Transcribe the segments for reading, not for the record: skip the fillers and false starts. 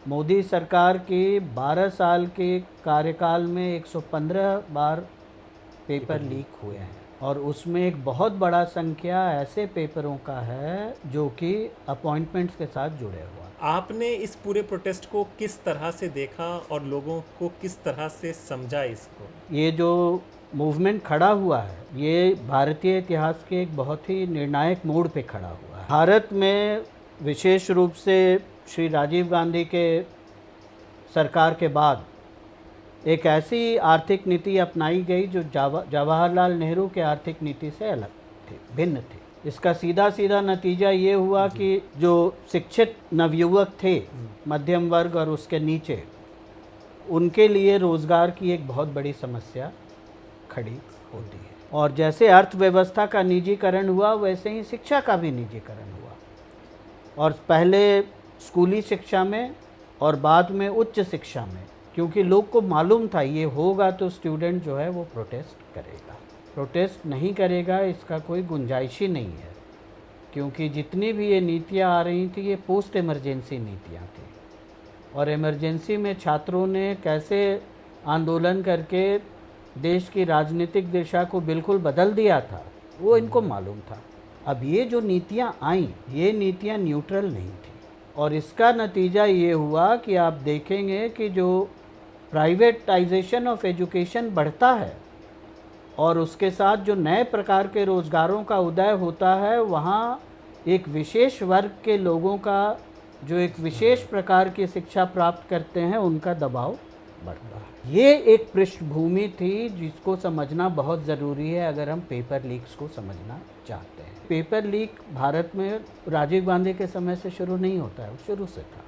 मोदी सरकार के 12 साल के कार्यकाल में 115 बार पेपर लीक हुए हैं और उसमें एक बहुत बड़ा संख्या ऐसे पेपरों का है जो कि अपॉइंटमेंट्स के साथ जुड़े हुआ। आपने इस पूरे प्रोटेस्ट को किस तरह से देखा और लोगों को किस तरह से समझा इसको? ये जो मूवमेंट खड़ा हुआ है ये भारतीय इतिहास के एक बहुत ही निर्णायक मोड़ पे खड़ा हुआ है। भारत में विशेष रूप से श्री राजीव गांधी के सरकार के बाद एक ऐसी आर्थिक नीति अपनाई गई जो जवाहरलाल नेहरू के आर्थिक नीति से अलग थी, भिन्न थी। इसका सीधा सीधा नतीजा ये हुआ कि जो शिक्षित नवयुवक थे, मध्यम वर्ग और उसके नीचे, उनके लिए रोज़गार की एक बहुत बड़ी समस्या खड़ी होती है। और जैसे अर्थव्यवस्था का निजीकरण हुआ वैसे ही शिक्षा का भी निजीकरण हुआ, और पहले स्कूली शिक्षा में और बाद में उच्च शिक्षा में, क्योंकि लोग को मालूम था ये होगा तो स्टूडेंट जो है वो प्रोटेस्ट करेगा। प्रोटेस्ट नहीं करेगा इसका कोई गुंजाइश ही नहीं है, क्योंकि जितनी भी ये नीतियाँ आ रही थी ये पोस्ट इमरजेंसी नीतियाँ थी, और इमरजेंसी में छात्रों ने कैसे आंदोलन करके देश की राजनीतिक दिशा को बिल्कुल बदल दिया था वो इनको मालूम था। अब ये जो नीतियाँ आईं ये नीतियाँ न्यूट्रल नहीं थी, और इसका नतीजा ये हुआ कि आप देखेंगे कि जो प्राइवेटाइजेशन ऑफ एजुकेशन बढ़ता है और उसके साथ जो नए प्रकार के रोज़गारों का उदय होता है, वहाँ एक विशेष वर्ग के लोगों का जो एक विशेष प्रकार की शिक्षा प्राप्त करते हैं उनका दबाव बढ़ता है। ये एक पृष्ठभूमि थी जिसको समझना बहुत ज़रूरी है अगर हम पेपर लीक्स को समझना चाहते हैं। पेपर लीक भारत में राजीव गांधी के समय से शुरू नहीं होता है, वो शुरू से था,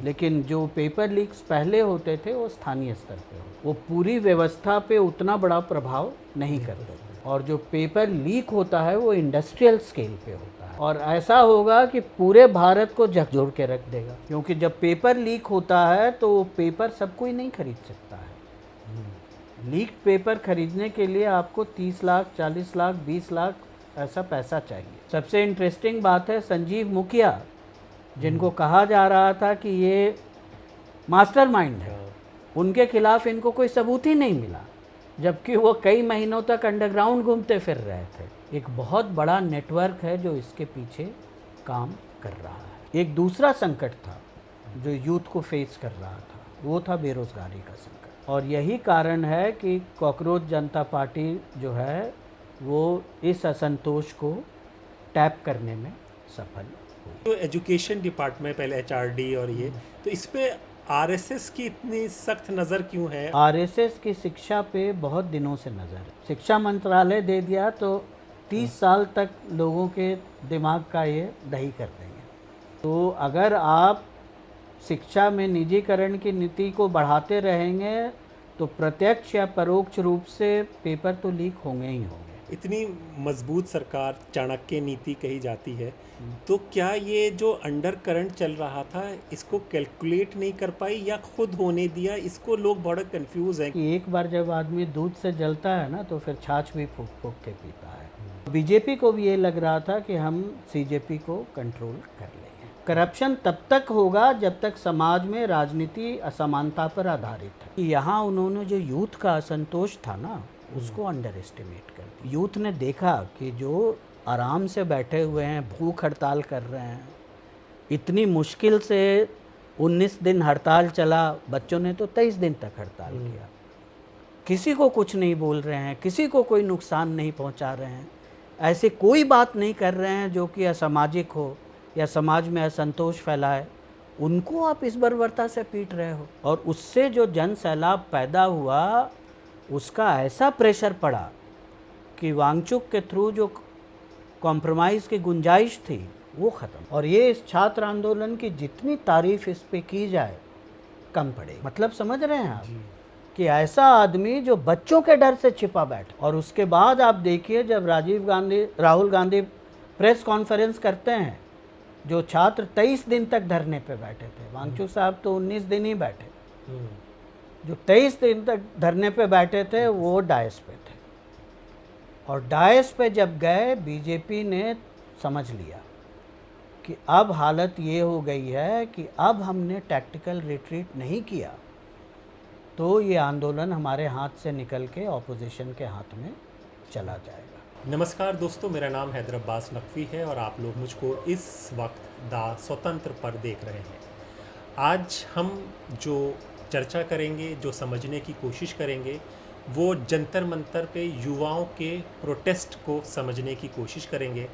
लेकिन जो पेपर लीक्स पहले होते थे वो स्थानीय स्तर पे होते, वो पूरी व्यवस्था पे उतना बड़ा प्रभाव नहीं करते थे। और जो पेपर लीक होता है वो इंडस्ट्रियल स्केल पे होता है, और ऐसा होगा कि पूरे भारत को झकझोर के रख देगा, क्योंकि जब पेपर लीक होता है तो वो पेपर सब कोई नहीं खरीद सकता है। लीक पेपर खरीदने के लिए आपको 30 लाख, 40 लाख, 20 लाख ऐसा पैसा चाहिए। सबसे इंटरेस्टिंग बात है, संजीव मुखिया जिनको कहा जा रहा था कि ये मास्टरमाइंड है, उनके खिलाफ इनको कोई सबूत ही नहीं मिला, जबकि वो कई महीनों तक अंडरग्राउंड घूमते फिर रहे थे। एक बहुत बड़ा नेटवर्क है जो इसके पीछे काम कर रहा है। एक दूसरा संकट था जो यूथ को फेस कर रहा था, वो था बेरोज़गारी का संकट, और यही कारण है कि कॉकरोच जनता पार्टी जो है वो इस असंतोष को टैप करने में सफल हुई। तो एजुकेशन डिपार्टमेंट, पहले एचआरडी और ये, तो इस पे आरएसएस की इतनी सख्त नज़र क्यों है? आरएसएस की शिक्षा पे बहुत दिनों से नज़र है। शिक्षा मंत्रालय दे दिया तो 30 साल तक लोगों के दिमाग का ये दही कर देंगे। तो अगर आप शिक्षा में निजीकरण की नीति को बढ़ाते रहेंगे तो प्रत्यक्ष या परोक्ष रूप से पेपर तो लीक होंगे ही होंगे। इतनी मजबूत सरकार, चाणक्य नीति कही जाती है, तो क्या ये जो अंडर करंट चल रहा था इसको कैलकुलेट नहीं कर पाई या खुद होने दिया? इसको लोग बड़ा कंफ्यूज हैं कि एक बार जब आदमी दूध से जलता है ना तो फिर छाछ भी फूक फूक के पीता है। बीजेपी को भी ये लग रहा था कि हम सीजेपी को कंट्रोल कर लेंगे। करप्शन तब तक होगा जब तक समाज में राजनीति असमानता पर आधारित है। यहाँ उन्होंने जो यूथ का असंतोष था ना उसको अंडर एस्टिमेट कर दिया। यूथ ने देखा कि जो आराम से बैठे हुए हैं, भूख हड़ताल कर रहे हैं, इतनी मुश्किल से 19 दिन हड़ताल चला, बच्चों ने तो 23 दिन तक हड़ताल किया, किसी को कुछ नहीं बोल रहे हैं, किसी को कोई नुकसान नहीं पहुंचा रहे हैं, ऐसे कोई बात नहीं कर रहे हैं जो कि असामाजिक हो या समाज में असंतोष फैलाए, उनको आप इस बर्बरता से पीट रहे हो। और उससे जो जन सैलाब पैदा हुआ उसका ऐसा प्रेशर पड़ा कि वांगचुक के थ्रू जो कॉम्प्रोमाइज़ की गुंजाइश थी वो ख़त्म। और ये इस छात्र आंदोलन की जितनी तारीफ़ इस पे की जाए कम पड़ेगी। मतलब समझ रहे हैं आप कि ऐसा आदमी जो बच्चों के डर से छिपा बैठा, और उसके बाद आप देखिए जब राहुल गांधी प्रेस कॉन्फ्रेंस करते हैं, जो छात्र 23 दिन तक धरने पे बैठे थे, वांगचुक साहब तो 19 दिन ही बैठे, जो 23 दिन तक धरने पे बैठे थे वो डायस पे थे। और डायस पे जब गए बीजेपी ने समझ लिया कि अब हालत ये हो गई है कि अब हमने टैक्टिकल रिट्रीट नहीं किया तो ये आंदोलन हमारे हाथ से निकल के ऑपोजिशन के हाथ में चला जाएगा। नमस्कार दोस्तों, मेरा नाम हैदर अब्बास नकवी है और आप लोग मुझको इस वक्त दा स्वतंत्र पर देख रहे हैं। आज हम जो चर्चा करेंगे, जो समझने की कोशिश करेंगे, वो जंतर मंतर पे युवाओं के प्रोटेस्ट को समझने की कोशिश करेंगे।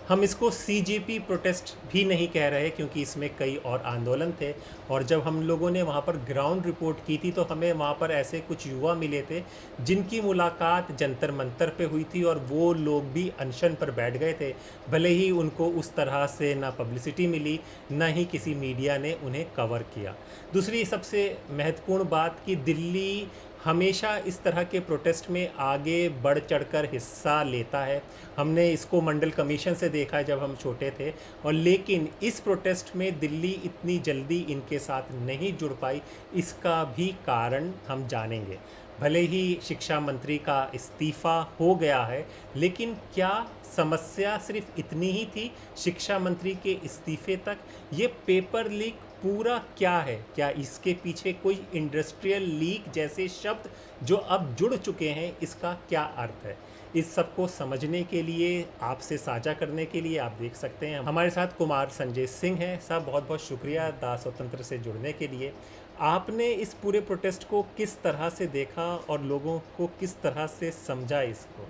हम इसको सीजेपी प्रोटेस्ट भी नहीं कह रहे क्योंकि इसमें कई और आंदोलन थे, और जब हम लोगों ने वहाँ पर ग्राउंड रिपोर्ट की थी तो हमें वहाँ पर ऐसे कुछ युवा मिले थे जिनकी मुलाकात जंतर मंतर पे हुई थी और वो लोग भी अनशन पर बैठ गए थे। भले ही उनको उस तरह से ना पब्लिसिटी मिली, ना ही किसी मीडिया ने उन्हें कवर किया। दूसरी सबसे महत्वपूर्ण बात कि दिल्ली हमेशा इस तरह के प्रोटेस्ट में आगे बढ़ चढ़कर हिस्सा लेता है। हमने इसको मंडल कमीशन से देखा है जब हम छोटे थे, और लेकिन इस प्रोटेस्ट में दिल्ली इतनी जल्दी इनके साथ नहीं जुड़ पाई, इसका भी कारण हम जानेंगे। भले ही शिक्षा मंत्री का इस्तीफ़ा हो गया है, लेकिन क्या समस्या सिर्फ इतनी ही थी शिक्षा मंत्री के इस्तीफे तक? ये पेपर लीक पूरा क्या है? क्या इसके पीछे कोई इंडस्ट्रियल लीक जैसे शब्द जो अब जुड़ चुके हैं, इसका क्या अर्थ है? इस सब को समझने के लिए, आपसे साझा करने के लिए आप देख सकते हैं हमारे साथ कुमार संजय सिंह हैं। साहब, बहुत बहुत शुक्रिया दा स्वतंत्र से जुड़ने के लिए। आपने इस पूरे प्रोटेस्ट को किस तरह से देखा और लोगों को किस तरह से समझा इसको?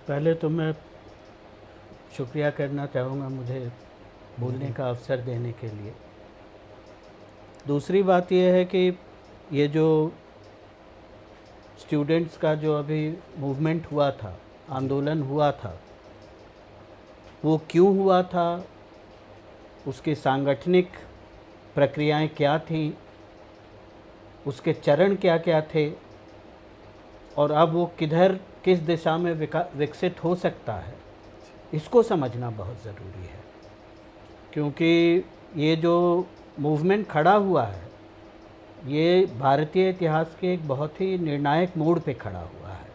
पहले तो मैं शुक्रिया करना चाहूँगा मुझे बोलने का अवसर देने के लिए। दूसरी बात यह है कि ये जो स्टूडेंट्स का जो अभी मूवमेंट हुआ था, आंदोलन हुआ था, वो क्यों हुआ था, उसकी सांगठनिक प्रक्रियाएं क्या थीं, उसके चरण क्या क्या थे, और अब वो किस दिशा में विकसित हो सकता है, इसको समझना बहुत ज़रूरी है। क्योंकि ये जो मूवमेंट खड़ा हुआ है, ये भारतीय इतिहास के एक बहुत ही निर्णायक मोड़ पे खड़ा हुआ है,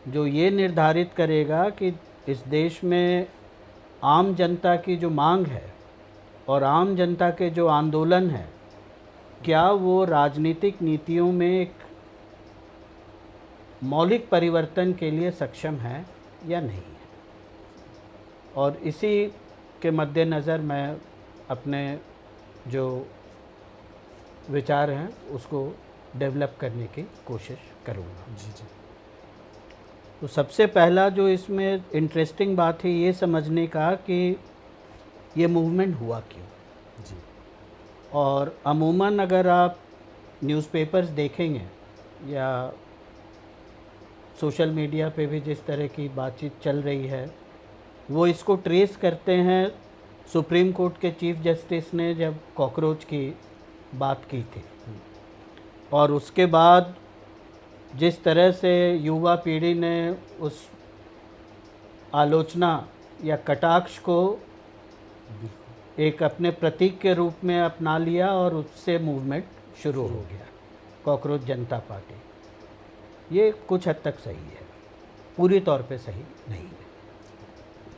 जो ये निर्धारित करेगा कि इस देश में आम जनता की जो मांग है और आम जनता के जो आंदोलन है, क्या वो राजनीतिक नीतियों में एक मौलिक परिवर्तन के लिए सक्षम है या नहीं है। और इसी के मद्देनज़र मैं अपने जो विचार हैं उसको डेवलप करने की कोशिश करूँगा। जी जी। तो सबसे पहला जो इसमें इंटरेस्टिंग बात है ये समझने का कि ये मूवमेंट हुआ क्यों। जी। और अमूमन अगर आप न्यूज़पेपर्स देखेंगे या सोशल मीडिया पे भी जिस तरह की बातचीत चल रही है, वो इसको ट्रेस करते हैं सुप्रीम कोर्ट के चीफ जस्टिस ने जब कॉकरोच की बात की थी, और उसके बाद जिस तरह से युवा पीढ़ी ने उस आलोचना या कटाक्ष को एक अपने प्रतीक के रूप में अपना लिया और उससे मूवमेंट शुरू हो गया, कॉकरोच जनता पार्टी। ये कुछ हद तक सही है, पूरी तौर पे सही नहीं है,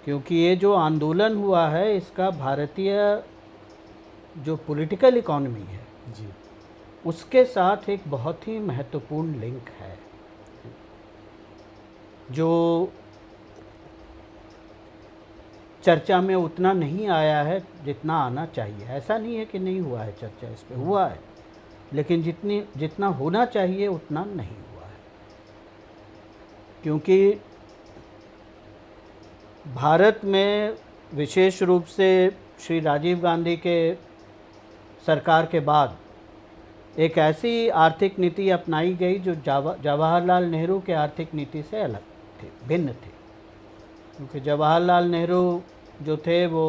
क्योंकि ये जो आंदोलन हुआ है इसका भारतीय जो पॉलिटिकल इकॉनमी है जी, उसके साथ एक बहुत ही महत्वपूर्ण लिंक है, जो चर्चा में उतना नहीं आया है जितना आना चाहिए। ऐसा नहीं है कि नहीं हुआ है चर्चा, इस पे हुआ है, लेकिन जितना होना चाहिए उतना नहीं हुआ है। क्योंकि भारत में विशेष रूप से श्री राजीव गांधी के सरकार के बाद एक ऐसी आर्थिक नीति अपनाई गई जो जवाहरलाल नेहरू के आर्थिक नीति से अलग थी, भिन्न थी। क्योंकि जवाहरलाल नेहरू जो थे वो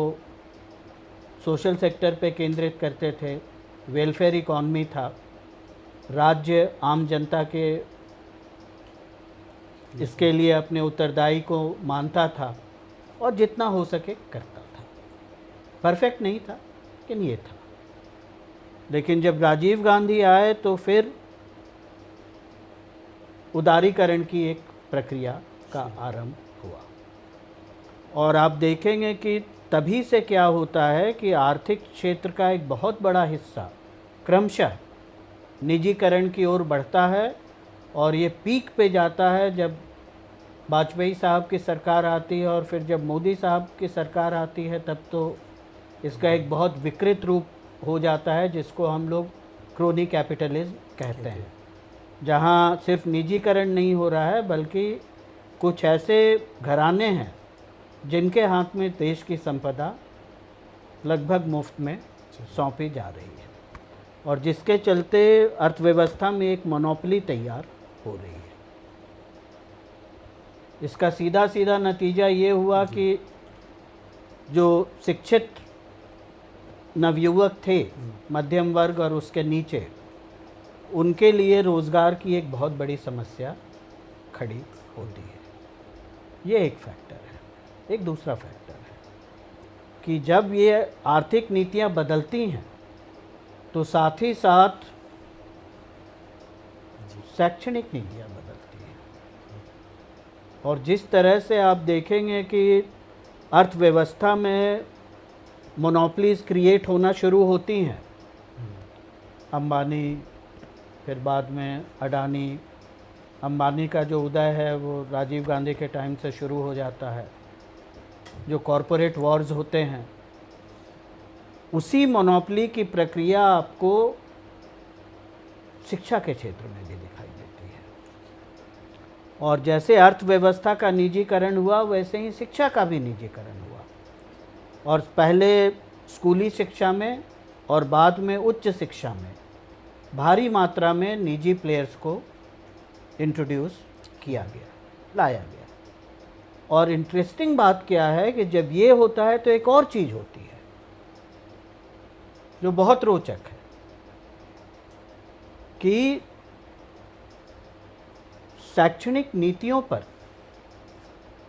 सोशल सेक्टर पे केंद्रित करते थे, वेलफेयर इकॉनमी था, राज्य आम जनता के इसके लिए अपने उत्तरदायी को मानता था और जितना हो सके करता था। परफेक्ट नहीं था, लेकिन ये था। लेकिन जब राजीव गांधी आए तो फिर उदारीकरण की एक प्रक्रिया का आरंभ हुआ, और आप देखेंगे कि तभी से क्या होता है कि आर्थिक क्षेत्र का एक बहुत बड़ा हिस्सा क्रमशः निजीकरण की ओर बढ़ता है और ये पीक पे जाता है जब वाजपेयी साहब की सरकार आती है, और फिर जब मोदी साहब की सरकार आती है तब तो इसका एक बहुत विकृत रूप हो जाता है, जिसको हम लोग क्रोनी कैपिटलिज्म कहते हैं, जहाँ सिर्फ निजीकरण नहीं हो रहा है बल्कि कुछ ऐसे घराने हैं जिनके हाथ में देश की संपदा लगभग मुफ्त में सौंपी जा रही है, और जिसके चलते अर्थव्यवस्था में एक मोनोपोली तैयार हो रही है। इसका सीधा सीधा नतीजा ये हुआ कि जो शिक्षित नवयुवक थे, मध्यम वर्ग और उसके नीचे, उनके लिए रोज़गार की एक बहुत बड़ी समस्या खड़ी होती है। ये एक फैक्टर है। एक दूसरा फैक्टर है कि जब ये आर्थिक नीतियां बदलती हैं तो साथ ही साथ शैक्षणिक नीतियां बदलती हैं, और जिस तरह से आप देखेंगे कि अर्थव्यवस्था में मोनोपोलीज क्रिएट होना शुरू होती हैं, अंबानी, फिर बाद में अडानी। अंबानी का जो उदय है वो राजीव गांधी के टाइम से शुरू हो जाता है। जो कॉरपोरेट वॉर्स होते हैं, उसी मोनोपोली की प्रक्रिया आपको शिक्षा के क्षेत्र में भी दिखाई देती है, और जैसे अर्थव्यवस्था का निजीकरण हुआ वैसे ही शिक्षा का भी निजीकरण हुआ, और पहले स्कूली शिक्षा में और बाद में उच्च शिक्षा में भारी मात्रा में निजी प्लेयर्स को इंट्रोड्यूस किया गया, लाया गया। और इंटरेस्टिंग बात क्या है कि जब ये होता है तो एक और चीज़ होती है जो बहुत रोचक है कि शैक्षणिक नीतियों पर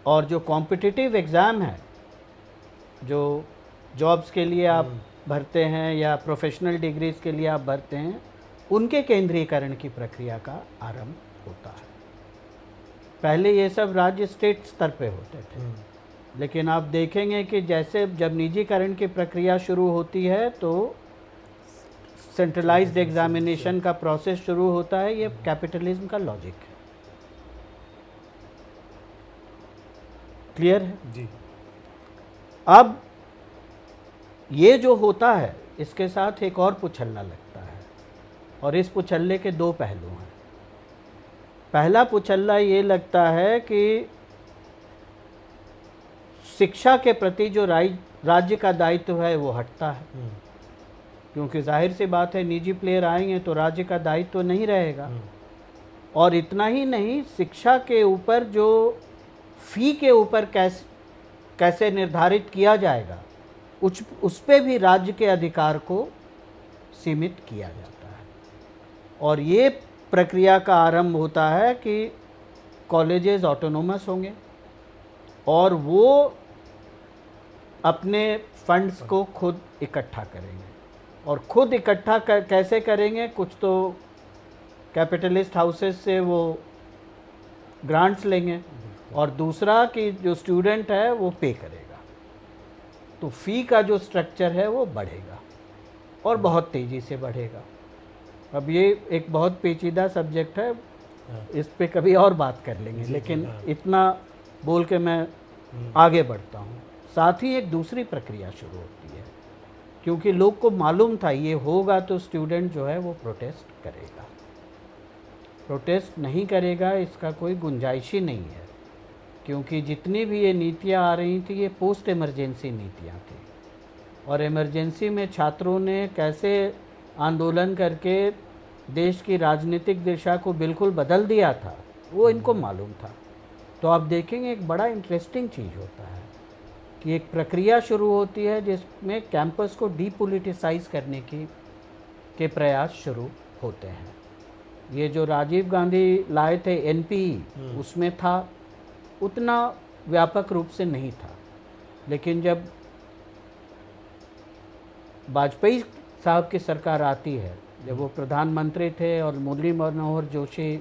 और जो कॉम्पिटिटिव एग्ज़ाम है, जो जॉब्स के लिए आप भरते हैं या प्रोफेशनल डिग्रीज के लिए आप भरते हैं, उनके केंद्रीकरण की प्रक्रिया का आरंभ होता है। पहले ये सब राज्य स्टेट स्तर पे होते थे, लेकिन आप देखेंगे कि जैसे जब निजीकरण की प्रक्रिया शुरू होती है तो सेंट्रलाइज्ड एग्जामिनेशन का प्रोसेस शुरू होता है। ये कैपिटलिज्म का लॉजिक है। क्लियर है जी। अब ये जो होता है इसके साथ एक और पुछल्ला लगता है, और इस पुछल्ले के दो पहलू हैं। पहला पुछल्ला ये लगता है कि शिक्षा के प्रति जो राज्य का दायित्व है वो हटता है, क्योंकि जाहिर सी बात है निजी प्लेयर आएंगे तो राज्य का दायित्व नहीं रहेगा। और इतना ही नहीं, शिक्षा के ऊपर जो फ़ी के ऊपर कैसे निर्धारित किया जाएगा उस पे भी राज्य के अधिकार को सीमित किया जाता है। और ये प्रक्रिया का आरंभ होता है कि कॉलेजेस ऑटोनोमस होंगे और वो अपने फंड्स को खुद इकट्ठा करेंगे। और खुद इकट्ठा कैसे करेंगे? कुछ तो कैपिटलिस्ट हाउसेस से वो ग्रांट्स लेंगे, और दूसरा कि जो स्टूडेंट है वो पे करेगा। तो फ़ी का जो स्ट्रक्चर है वो बढ़ेगा और बहुत तेज़ी से बढ़ेगा। अब ये एक बहुत पेचीदा सब्जेक्ट है, इस पे कभी और बात कर लेंगे, लेकिन इतना बोल के मैं आगे बढ़ता हूँ। साथ ही एक दूसरी प्रक्रिया शुरू होती है, क्योंकि लोग को मालूम था ये होगा तो स्टूडेंट जो है वो प्रोटेस्ट करेगा। प्रोटेस्ट नहीं करेगा इसका कोई गुंजाइश ही नहीं है, क्योंकि जितनी भी ये नीतियाँ आ रही थी ये पोस्ट इमरजेंसी नीतियाँ थी, और इमरजेंसी में छात्रों ने कैसे आंदोलन करके देश की राजनीतिक दिशा को बिल्कुल बदल दिया था वो इनको मालूम था। तो आप देखेंगे एक बड़ा इंटरेस्टिंग चीज़ होता है कि एक प्रक्रिया शुरू होती है जिसमें कैंपस को डीपोलिटिसाइज करने के प्रयास शुरू होते हैं। ये जो राजीव गांधी लाए थे एनपीई, उसमें था, उतना व्यापक रूप से नहीं था। लेकिन जब वाजपेयी साहब की सरकार आती है, जब वो प्रधानमंत्री थे और मुरली मनोहर जोशी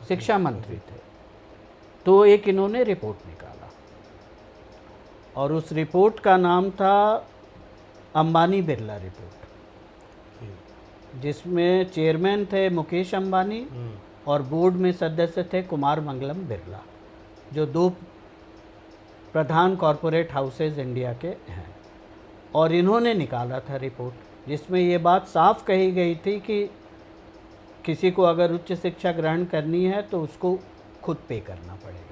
शिक्षा मंत्री थे, तो एक इन्होंने रिपोर्ट निकाला और उस रिपोर्ट का नाम था अंबानी बिरला रिपोर्ट, जिसमें चेयरमैन थे मुकेश अंबानी और बोर्ड में सदस्य थे कुमार मंगलम बिरला, जो दो प्रधान कॉरपोरेट हाउसेज इंडिया के हैं। और इन्होंने निकाला था रिपोर्ट जिसमें ये बात साफ कही गई थी कि किसी को अगर उच्च शिक्षा ग्रहण करनी है तो उसको खुद पे करना पड़ेगा।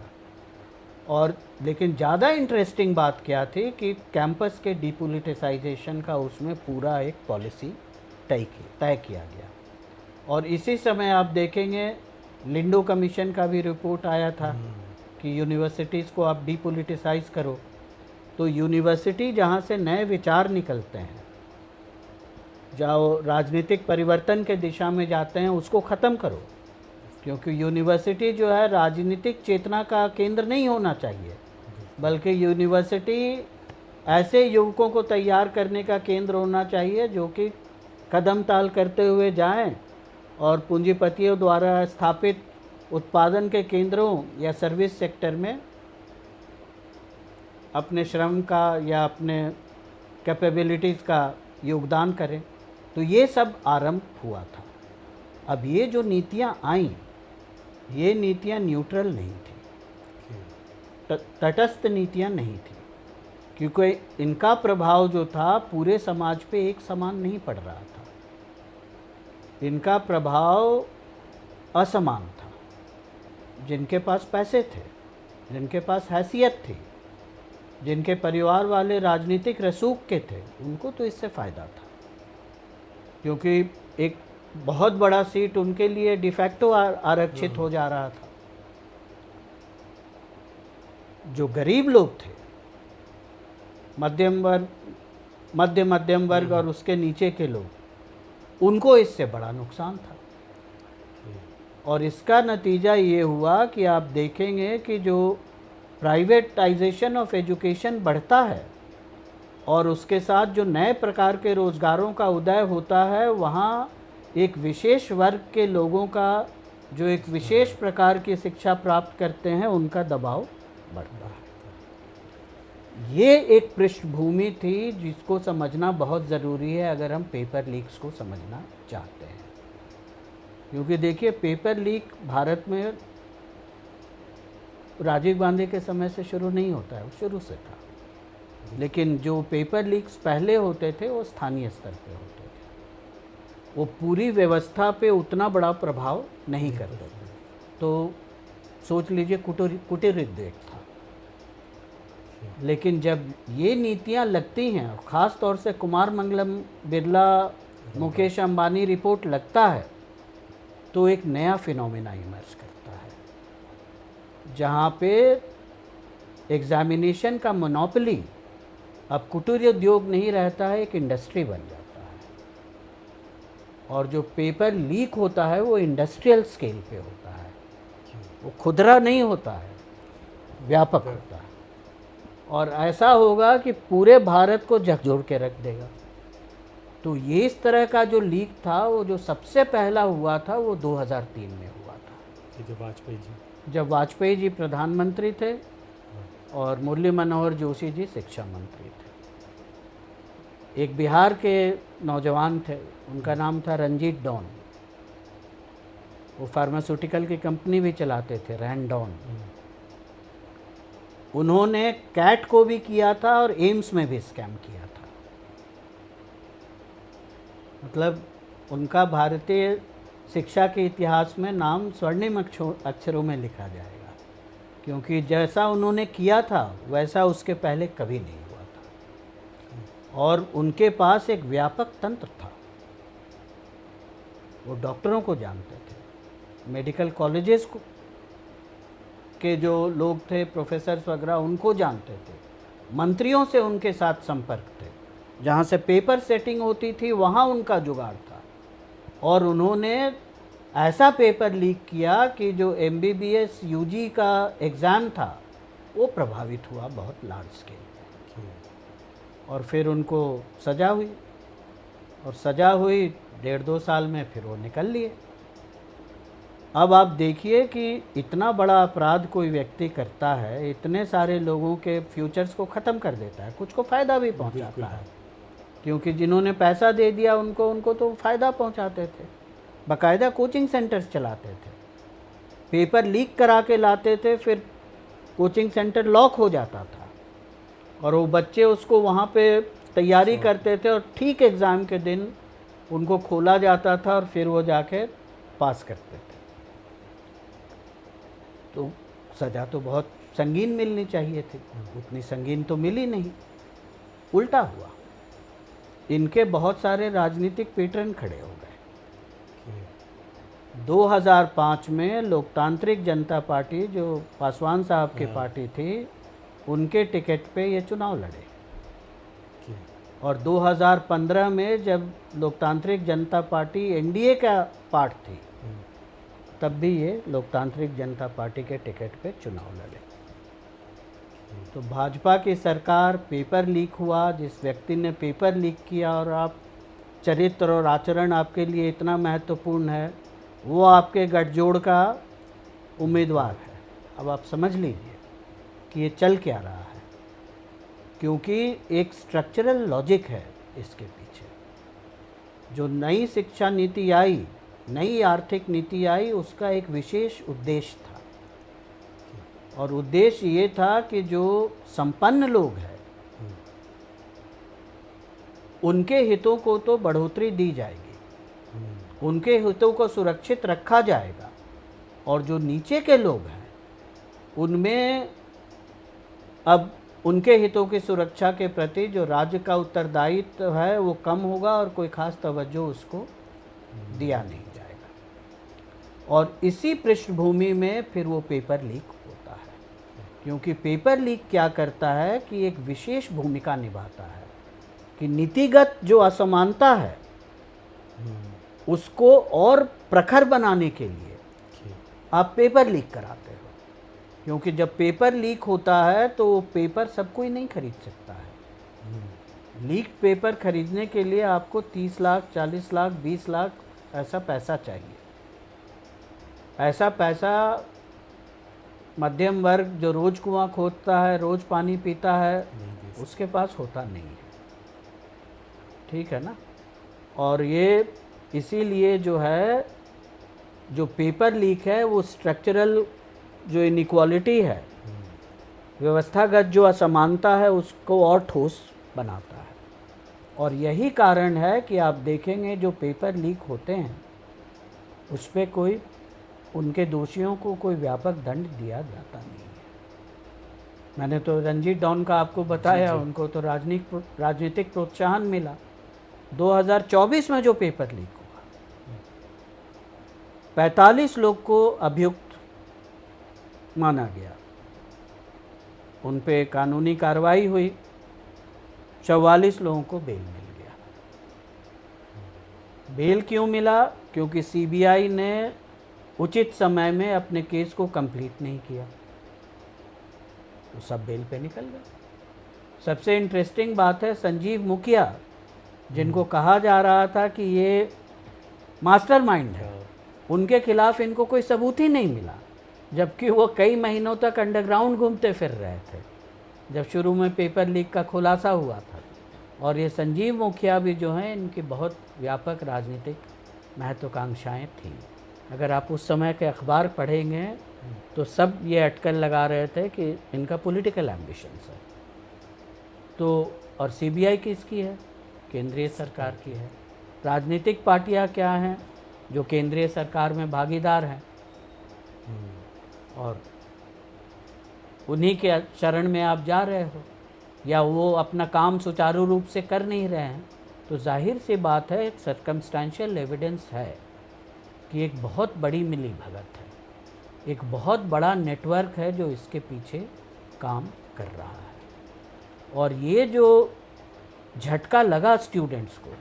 और लेकिन ज़्यादा इंटरेस्टिंग बात क्या थी कि कैंपस के डिपोलिटिसाइजेशन का उसमें पूरा एक पॉलिसी तय किया गया। और इसी समय आप देखेंगे लिंडो कमीशन का भी रिपोर्ट आया था कि यूनिवर्सिटीज़ को आप डिपोलिटिसाइज करो। तो यूनिवर्सिटी जहाँ से नए विचार निकलते हैं, जाओ राजनीतिक परिवर्तन के दिशा में जाते हैं, उसको ख़त्म करो, क्योंकि यूनिवर्सिटी जो है राजनीतिक चेतना का केंद्र नहीं होना चाहिए, बल्कि यूनिवर्सिटी ऐसे युवकों को तैयार करने का केंद्र होना चाहिए जो कि कदम ताल करते हुए जाएं और पूंजीपतियों द्वारा स्थापित उत्पादन के केंद्रों या सर्विस सेक्टर में अपने श्रम का या अपने कैपेबिलिटीज़ का योगदान करें। तो ये सब आरंभ हुआ था। अब ये जो नीतियाँ आईं, ये नीतियाँ न्यूट्रल नहीं थी, तटस्थ नीतियाँ नहीं थी, क्योंकि इनका प्रभाव जो था पूरे समाज पे एक समान नहीं पड़ रहा था। इनका प्रभाव असमान था। जिनके पास पैसे थे, जिनके पास हैसियत थी, जिनके परिवार वाले राजनीतिक रसूख के थे, उनको तो इससे फ़ायदा था, क्योंकि एक बहुत बड़ा सीट उनके लिए डिफैक्टो आरक्षित हो जा रहा था। जो गरीब लोग थे, मध्यम वर्ग और उसके नीचे के लोग, उनको इससे बड़ा नुकसान था। और इसका नतीजा ये हुआ कि आप देखेंगे कि जो प्राइवेटाइजेशन ऑफ एजुकेशन बढ़ता है और उसके साथ जो नए प्रकार के रोज़गारों का उदय होता है, वहाँ एक विशेष वर्ग के लोगों का जो एक विशेष प्रकार की शिक्षा प्राप्त करते हैं, उनका दबाव बढ़ता है। ये एक पृष्ठभूमि थी जिसको समझना बहुत ज़रूरी है अगर हम पेपर लीक्स को समझना चाहते हैं। क्योंकि देखिए, पेपर लीक भारत में राजीव गांधी के समय से शुरू नहीं होता है, वो शुरू से था। लेकिन जो पेपर लीक्स पहले होते थे वो स्थानीय स्तर पे होते थे, वो पूरी व्यवस्था पे उतना बड़ा प्रभाव नहीं करते थे। तो सोच लीजिए कुटीर उद्योग था। लेकिन जब ये नीतियाँ लगती हैं, ख़ास तौर से कुमार मंगलम बिरला, मुकेश अंबानी रिपोर्ट लगता है, तो एक नया फिनोमेना इमर्ज करता है, जहाँ पे एग्जामिनेशन का मोनोपोली अब कुटीर उद्योग नहीं रहता है, एक इंडस्ट्री बन जाता है। और जो पेपर लीक होता है वो इंडस्ट्रियल स्केल पे होता है, वो खुदरा नहीं होता है, व्यापक होता है। और ऐसा होगा कि पूरे भारत को झकझोर के रख देगा। तो ये इस तरह का जो लीक था, वो जो सबसे पहला हुआ था वो 2003 में हुआ था, जब वाजपेयी जी प्रधानमंत्री थे और मुरली मनोहर जोशी जी शिक्षा मंत्री थे। एक बिहार के नौजवान थे, उनका नाम था रंजीत डॉन। वो फार्मास्यूटिकल की कंपनी भी चलाते थे, रैंडॉन। उन्होंने कैट को भी किया था और एम्स में भी स्कैम किया था। मतलब उनका भारतीय शिक्षा के इतिहास में नाम स्वर्णिम अक्षरों में लिखा जाएगा, क्योंकि जैसा उन्होंने किया था वैसा उसके पहले कभी नहीं हुआ था। और उनके पास एक व्यापक तंत्र था, वो डॉक्टरों को जानते थे, मेडिकल कॉलेजेस को के जो लोग थे, प्रोफेसर्स वगैरह, उनको जानते थे, मंत्रियों से उनके साथ संपर्क थे, जहाँ से पेपर सेटिंग होती थी वहाँ उनका जुगाड़ था। और उन्होंने ऐसा पेपर लीक किया कि जो MBBS UG का एग्ज़ाम था वो प्रभावित हुआ बहुत लार्ज स्केल पे। और फिर उनको सज़ा हुई, और सज़ा हुई 1.5-2 साल में फिर वो निकल लिए। अब आप देखिए कि इतना बड़ा अपराध कोई व्यक्ति करता है, इतने सारे लोगों के फ्यूचर्स को ख़त्म कर देता है, कुछ को फ़ायदा भी पहुंचाता है, क्योंकि जिन्होंने पैसा दे दिया उनको तो फ़ायदा पहुंचाते थे, बाकायदा कोचिंग सेंटर्स चलाते थे, पेपर लीक करा के लाते थे, फिर कोचिंग सेंटर लॉक हो जाता था और वो बच्चे उसको वहाँ पे तैयारी करते थे और ठीक एग्ज़ाम के दिन उनको खोला जाता था और फिर वो जाके पास करते थे। तो सज़ा तो बहुत संगीन मिलनी चाहिए थी, उतनी संगीन तो मिली नहीं, उल्टा हुआ। इनके बहुत सारे राजनीतिक पैटर्न खड़े हो गए। 2005 में लोकतांत्रिक जनता पार्टी, जो पासवान साहब की पार्टी थी, उनके टिकट पे ये चुनाव लड़े और 2015 में जब लोकतांत्रिक जनता पार्टी एनडीए का पार्ट थी, तब भी ये लोकतांत्रिक जनता पार्टी के टिकट पे चुनाव लड़े। तो भाजपा की सरकार, पेपर लीक हुआ, जिस व्यक्ति ने पेपर लीक किया और आप चरित्र और आचरण आपके लिए इतना महत्वपूर्ण है, वो आपके गठजोड़ का उम्मीदवार है। अब आप समझ लीजिए कि ये चल क्या रहा है, क्योंकि एक स्ट्रक्चरल लॉजिक है इसके पीछे। जो नई शिक्षा नीति आई, नई आर्थिक नीति आई, उसका एक विशेष उद्देश्य था और उद्देश्य ये था कि जो संपन्न लोग हैं उनके हितों को तो बढ़ोतरी दी जाएगी, उनके हितों को सुरक्षित रखा जाएगा और जो नीचे के लोग हैं उनमें अब उनके हितों की सुरक्षा के प्रति जो राज्य का उत्तरदायित्व है वो कम होगा और कोई ख़ास तवज्जो उसको दिया नहीं जाएगा। और इसी पृष्ठभूमि में फिर वो पेपर लीक होता है, क्योंकि पेपर लीक क्या करता है कि एक विशेष भूमिका निभाता है कि नीतिगत जो असमानता है उसको और प्रखर बनाने के लिए आप पेपर लीक कराते हो, क्योंकि जब पेपर लीक होता है तो वो पेपर सब कोई नहीं खरीद सकता है। लीक पेपर खरीदने के लिए आपको 30 लाख, 40 लाख, 20 लाख ऐसा पैसा चाहिए। ऐसा पैसा मध्यम वर्ग जो रोज़ कुआं खोदता है, रोज़ पानी पीता है, उसके पास होता नहीं है। ठीक है ना। और ये इसीलिए जो है, जो पेपर लीक है वो स्ट्रक्चरल जो इनइक्वालिटी है, व्यवस्थागत जो असमानता है, उसको और ठोस बनाता है। और यही कारण है कि आप देखेंगे जो पेपर लीक होते हैं उस पर कोई, उनके दोषियों को कोई व्यापक दंड दिया जाता नहीं है। मैंने तो रंजीत डॉन का आपको बताया, उनको तो राजनीतिक प्रोत्साहन मिला। 2024 में जो पेपर लीक हुआ, 45 लोग को अभियुक्त माना गया, उन पे कानूनी कार्रवाई हुई, 44 लोगों को बेल मिल गया। बेल क्यों मिला? क्योंकि सीबीआई ने उचित समय में अपने केस को कंप्लीट नहीं किया, तो सब बेल पे निकल गए। सबसे इंटरेस्टिंग बात है, संजीव मुखिया, जिनको कहा जा रहा था कि ये मास्टरमाइंड है, उनके खिलाफ इनको कोई सबूत ही नहीं मिला, जबकि वो कई महीनों तक अंडरग्राउंड घूमते फिर रहे थे जब शुरू में पेपर लीक का खुलासा हुआ था। और ये संजीव मुखिया भी जो हैं, इनकी बहुत व्यापक राजनीतिक महत्वाकांक्षाएं थीं। अगर आप उस समय के अखबार पढ़ेंगे तो सब ये अटकल लगा रहे थे कि इनका पॉलिटिकल एम्बिशंस है। तो और सीबीआई किसकी है? केंद्रीय सरकार की है। राजनीतिक पार्टियां क्या हैं? जो केंद्रीय सरकार में भागीदार हैं और उन्हीं के शरण में आप जा रहे हो, या वो अपना काम सुचारू रूप से कर नहीं रहे हैं, तो जाहिर सी बात है, एक सर्कमस्टेंशियल एविडेंस है कि एक बहुत बड़ी मिली भगत है, एक बहुत बड़ा नेटवर्क है जो इसके पीछे काम कर रहा है। और ये जो झटका लगा स्टूडेंट्स को,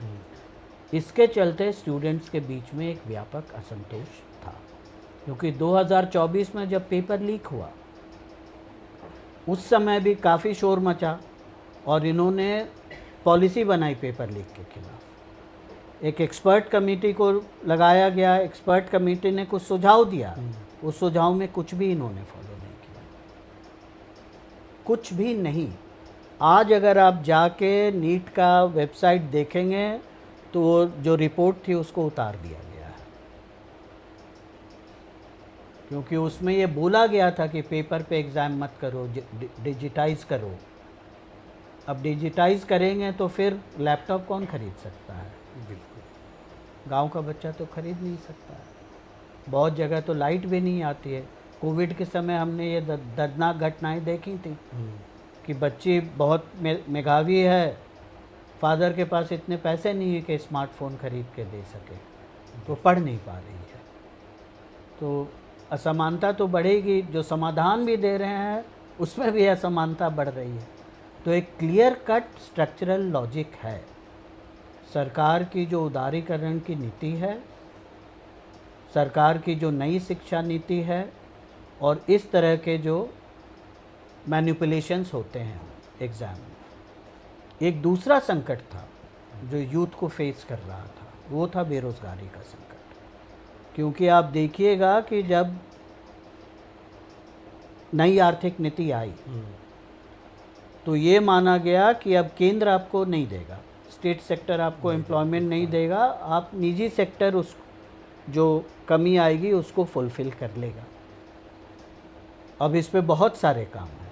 इसके चलते स्टूडेंट्स के बीच में एक व्यापक असंतोष था, क्योंकि 2024 में जब पेपर लीक हुआ उस समय भी काफ़ी शोर मचा और इन्होंने पॉलिसी बनाई पेपर लीक के खिलाफ। एक एक्सपर्ट कमेटी को लगाया गया, एक्सपर्ट कमेटी ने कुछ सुझाव दिया, उस सुझाव में कुछ भी इन्होंने फॉलो नहीं किया, कुछ भी नहीं। आज अगर आप जाके नीट का वेबसाइट देखेंगे तो वो जो रिपोर्ट थी उसको उतार दिया गया है, क्योंकि उसमें ये बोला गया था कि पेपर पे एग्ज़ाम मत करो, डिजिटाइज करो। अब डिजिटाइज करेंगे तो फिर लैपटॉप कौन खरीद सकता है? बिल्कुल। गांव का बच्चा तो खरीद नहीं सकता है। बहुत जगह तो लाइट भी नहीं आती है। कोविड के समय हमने ये दर्दनाक घटनाएं देखी थी कि बच्ची बहुत मेधावी है, फादर के पास इतने पैसे नहीं है कि स्मार्टफोन खरीद के दे सके, तो पढ़ नहीं पा रही है। तो असमानता तो बढ़ेगी, जो समाधान भी दे रहे हैं उसमें भी असमानता बढ़ रही है। तो एक क्लियर कट स्ट्रक्चरल लॉजिक है। सरकार की जो उदारीकरण की नीति है, सरकार की जो नई शिक्षा नीति है, और इस तरह के जो मैनिपुलेशंस होते हैं एग्ज़ाम में। एक दूसरा संकट था जो यूथ को फेस कर रहा था, वो था बेरोज़गारी का संकट। क्योंकि आप देखिएगा कि जब नई आर्थिक नीति आई तो ये माना गया कि अब केंद्र आपको नहीं देगा, स्टेट सेक्टर आपको एम्प्लॉयमेंट नहीं देगा, आप निजी सेक्टर उस जो कमी आएगी उसको फुलफ़िल कर लेगा। अब इस पे बहुत सारे काम हैं।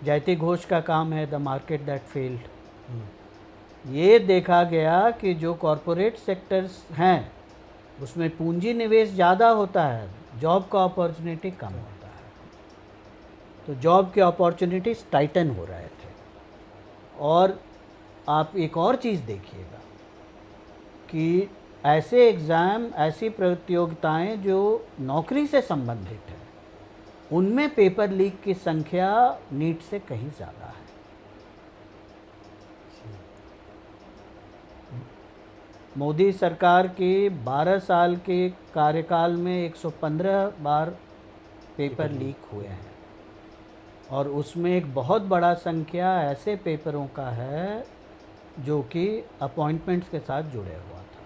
जयति घोष का काम है द मार्केट दैट फेल्ड। ये देखा गया कि जो कॉरपोरेट सेक्टर्स हैं उसमें पूंजी निवेश ज़्यादा होता है, जॉब का अपॉर्चुनिटी कम होता है। तो जॉब के अपॉर्चुनिटीज टाइटन हो रहे थे। और आप एक और चीज़ देखिएगा कि ऐसे एग्ज़ाम, ऐसी प्रतियोगिताएं जो नौकरी से संबंधित है, उनमें पेपर लीक की संख्या नीट से कहीं ज़्यादा है। मोदी सरकार के 12 साल के कार्यकाल में 115 बार पेपर लीक हुए हैं, और उसमें एक बहुत बड़ा संख्या ऐसे पेपरों का है जो कि अपॉइंटमेंट्स के साथ जुड़े हुआ था।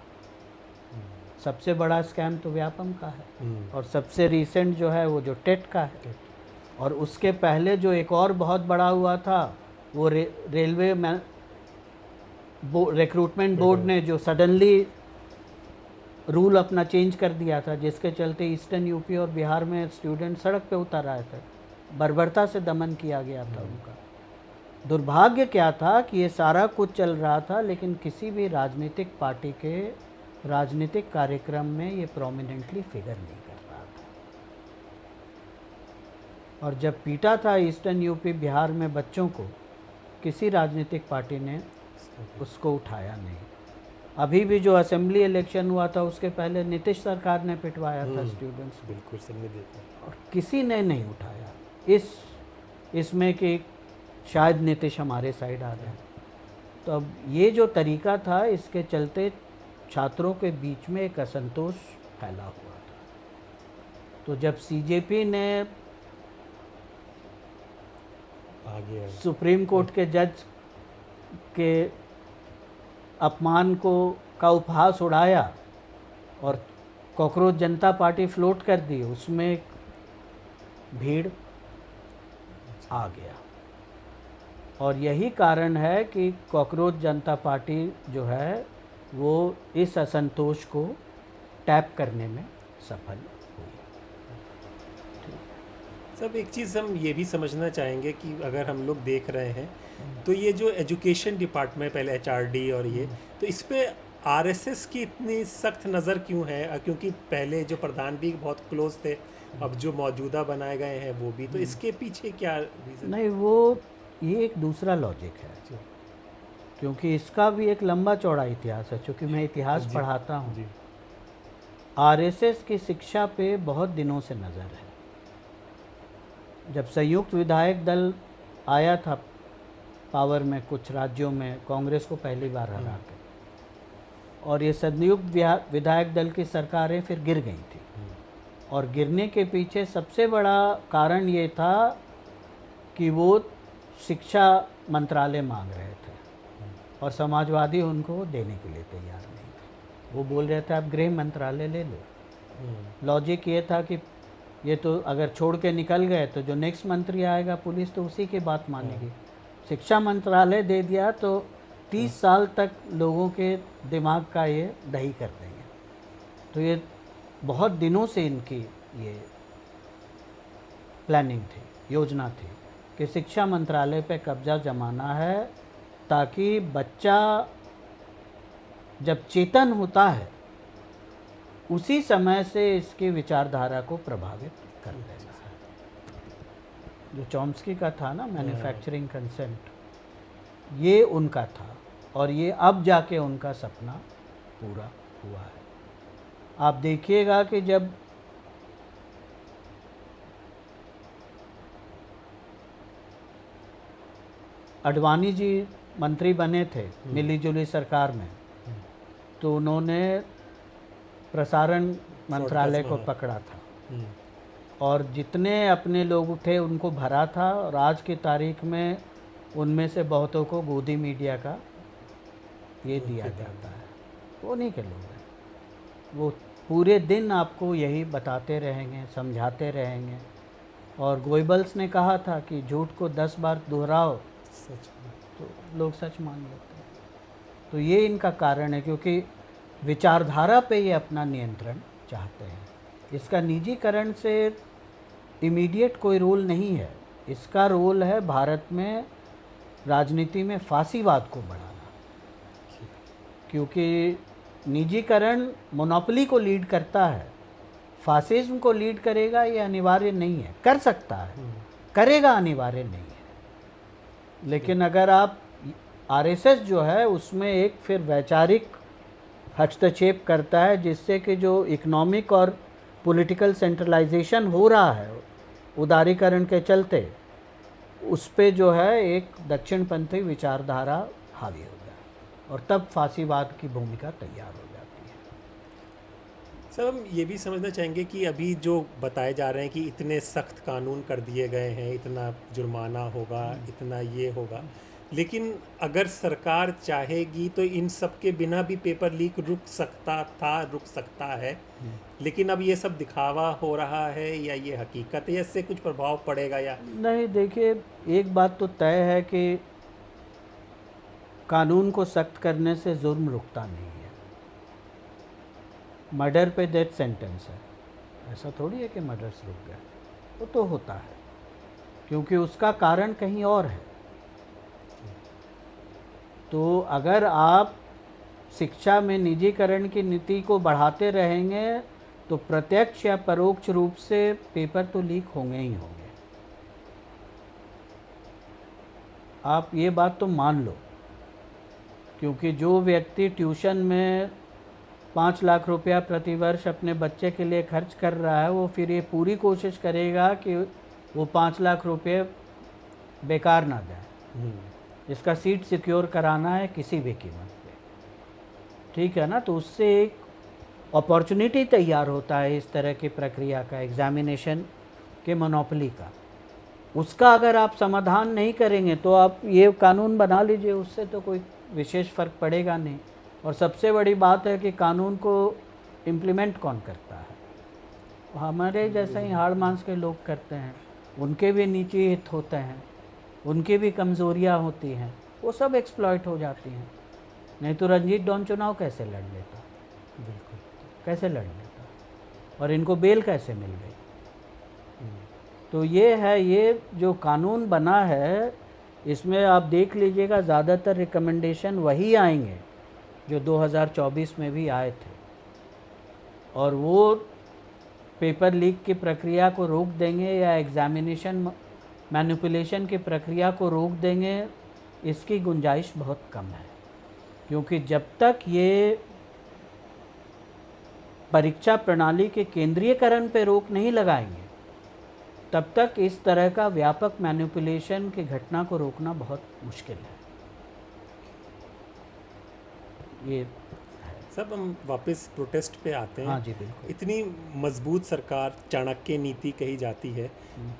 सबसे बड़ा स्कैम तो व्यापम का है, और सबसे रीसेंट जो है वो जो टेट का है। और उसके पहले जो एक और बहुत बड़ा हुआ था वो रेलवे में रिक्रूटमेंट बोर्ड ने जो सडनली रूल अपना चेंज कर दिया था, जिसके चलते ईस्टर्न यूपी और बिहार में स्टूडेंट सड़क पे उतर आए थे, बर्बरता से दमन किया गया था उनका। दुर्भाग्य क्या था कि ये सारा कुछ चल रहा था, लेकिन किसी भी राजनीतिक पार्टी के राजनीतिक कार्यक्रम में ये प्रोमिनेंटली फिगर नहीं कर रहा था। और जब पीटा था ईस्टर्न यूपी बिहार में बच्चों को, किसी राजनीतिक पार्टी ने उसको उठाया नहीं। अभी भी जो असेंबली इलेक्शन हुआ था उसके पहले नीतीश सरकार ने पिटवाया था स्टूडेंट्स, बिल्कुल सबने देखा, और किसी ने नहीं उठाया इसमें कि शायद नीतीश हमारे साइड आ गए। तो अब ये जो तरीका था, इसके चलते छात्रों के बीच में एक असंतोष फैला हुआ था। तो जब सीजेपी ने आगे सुप्रीम कोर्ट के जज के अपमान का उपहास उड़ाया और कॉकरोच जनता पार्टी फ्लोट कर दी, उसमें भीड़ आ गया। और यही कारण है कि कॉकरोच जनता पार्टी जो है वो इस असंतोष को टैप करने में सफल हुई। सब एक चीज़ हम ये भी समझना चाहेंगे कि अगर हम लोग देख रहे हैं तो ये जो एजुकेशन डिपार्टमेंट, पहले एचआरडी और ये, तो इस पे आरएसएस की इतनी सख्त नज़र क्यों है? क्योंकि पहले जो प्रधान भी बहुत क्लोज थे, अब जो मौजूदा बनाए गए हैं वो भी, तो इसके पीछे क्या रीज़न? नहीं, वो ये एक दूसरा लॉजिक है, क्योंकि इसका भी एक लंबा चौड़ा इतिहास है। चूँकि मैं इतिहास पढ़ाता हूँ, आरएसएस की शिक्षा पे बहुत दिनों से नज़र है। जब संयुक्त विधायक दल आया था पावर में कुछ राज्यों में, कांग्रेस को पहली बार हरा के, और ये संयुक्त विधायक दल की सरकारें फिर गिर गई थी। और गिरने के पीछे सबसे बड़ा कारण ये था कि वो शिक्षा मंत्रालय मांग रहे थे और समाजवादी उनको देने के लिए तैयार नहीं वो बोल रहे थे आप गृह मंत्रालय ले लो। लॉजिक ये था कि ये तो अगर छोड़ के निकल गए तो जो नेक्स्ट मंत्री आएगा पुलिस तो उसी की बात मानेगी। शिक्षा मंत्रालय दे दिया तो 30 साल तक लोगों के दिमाग का ये दही कर देंगे। तो ये बहुत दिनों से इनकी ये प्लानिंग थी, योजना थी कि शिक्षा मंत्रालय पे कब्जा जमाना है, ताकि बच्चा जब चेतन होता है उसी समय से इसकी विचारधारा को प्रभावित कर देना है। जो चॉम्स्की का था ना मैन्युफैक्चरिंग कंसेंट, ये उनका था और ये अब जाके उनका सपना पूरा हुआ है। आप देखिएगा कि जब अडवाणी जी मंत्री बने थे मिली जुली सरकार में, तो उन्होंने प्रसारण मंत्रालय को पकड़ा था और जितने अपने लोग थे उनको भरा था, और आज की तारीख में उनमें से बहुतों को गोदी मीडिया का ये दिया जाता है। वो नहीं के लोग हैं, वो पूरे दिन आपको यही बताते रहेंगे, समझाते रहेंगे। और गोइबल्स ने कहा था कि झूठ को 10 बार दोहराओ तो लोग सच मान लेते हैं। तो ये इनका कारण है, क्योंकि विचारधारा पे ये अपना नियंत्रण चाहते हैं। इसका निजीकरण से इमीडिएट कोई रोल नहीं है, इसका रोल है भारत में राजनीति में फांसीवाद को बढ़ाना, क्योंकि निजीकरण मोनोपोली को लीड करता है, फासिज्म को लीड करेगा ये अनिवार्य नहीं है। कर सकता है, करेगा अनिवार्य नहीं है। लेकिन अगर आप आरएसएस जो है उसमें एक फिर वैचारिक हस्तक्षेप करता है, जिससे कि जो इकोनॉमिक और पॉलिटिकल सेंट्रलाइजेशन हो रहा है उदारीकरण के चलते, उस पे जो है एक दक्षिणपंथी विचारधारा हावी हो जाए और तब फांसीवाद की भूमिका तैयार हो जाती है। सर, हम ये भी समझना चाहेंगे कि अभी जो बताए जा रहे हैं कि इतने सख्त कानून कर दिए गए हैं, इतना जुर्माना होगा, इतना ये होगा, लेकिन अगर सरकार चाहेगी तो इन सब के बिना भी पेपर लीक रुक सकता था, रुक सकता है। लेकिन अब ये सब दिखावा हो रहा है या ये हकीकत है, या इससे कुछ प्रभाव पड़ेगा या नहीं? देखिए, एक बात तो तय है कि कानून को सख्त करने से जुर्म रुकता नहीं है। मर्डर पे डेथ सेंटेंस है, ऐसा थोड़ी है कि मर्डर्स रुक गए, वो तो होता है क्योंकि उसका कारण कहीं और है। तो अगर आप शिक्षा में निजीकरण की नीति को बढ़ाते रहेंगे तो प्रत्यक्ष या परोक्ष रूप से पेपर तो लीक होंगे ही होंगे। आप ये बात तो मान लो, क्योंकि जो व्यक्ति ट्यूशन में 5 लाख रुपया प्रतिवर्ष अपने बच्चे के लिए खर्च कर रहा है, वो फिर ये पूरी कोशिश करेगा कि वो 5 लाख रुपये बेकार ना जाए। इसका सीट सिक्योर कराना है किसी भी कीमत पे, ठीक है ना? तो उससे एक अपॉर्चुनिटी तैयार होता है इस तरह की प्रक्रिया का, एग्जामिनेशन के मोनोपोली का। उसका अगर आप समाधान नहीं करेंगे तो आप ये कानून बना लीजिए, उससे तो कोई विशेष फ़र्क पड़ेगा नहीं। और सबसे बड़ी बात है कि कानून को इम्प्लीमेंट कौन करता है? हमारे जैसे ही हाड़ मांस के लोग करते हैं, उनके भी निजी हित होते हैं, उनकी भी कमज़ोरियाँ होती हैं, वो सब एक्सप्लॉइट हो जाती हैं। नहीं तो रंजीत डॉन चुनाव कैसे लड़ लेता? बिल्कुल, कैसे लड़ लेता? और इनको बेल कैसे मिल गई? तो ये है, ये जो कानून बना है इसमें आप देख लीजिएगा ज़्यादातर रिकमेंडेशन वही आएंगे जो 2024 में भी आए थे, और वो पेपर लीक की प्रक्रिया को रोक देंगे या एग्जामिनेशन मैनिपुलेशन की प्रक्रिया को रोक देंगे, इसकी गुंजाइश बहुत कम है। क्योंकि जब तक ये परीक्षा प्रणाली के केंद्रीयकरण पे रोक नहीं लगाएंगे, तब तक इस तरह का व्यापक मैनिपुलेशन की घटना को रोकना बहुत मुश्किल है। ये सब हम वापस प्रोटेस्ट पे आते हैं। हाँ जी, बिल्कुल। इतनी मजबूत सरकार, चाणक्य नीति कही जाती है,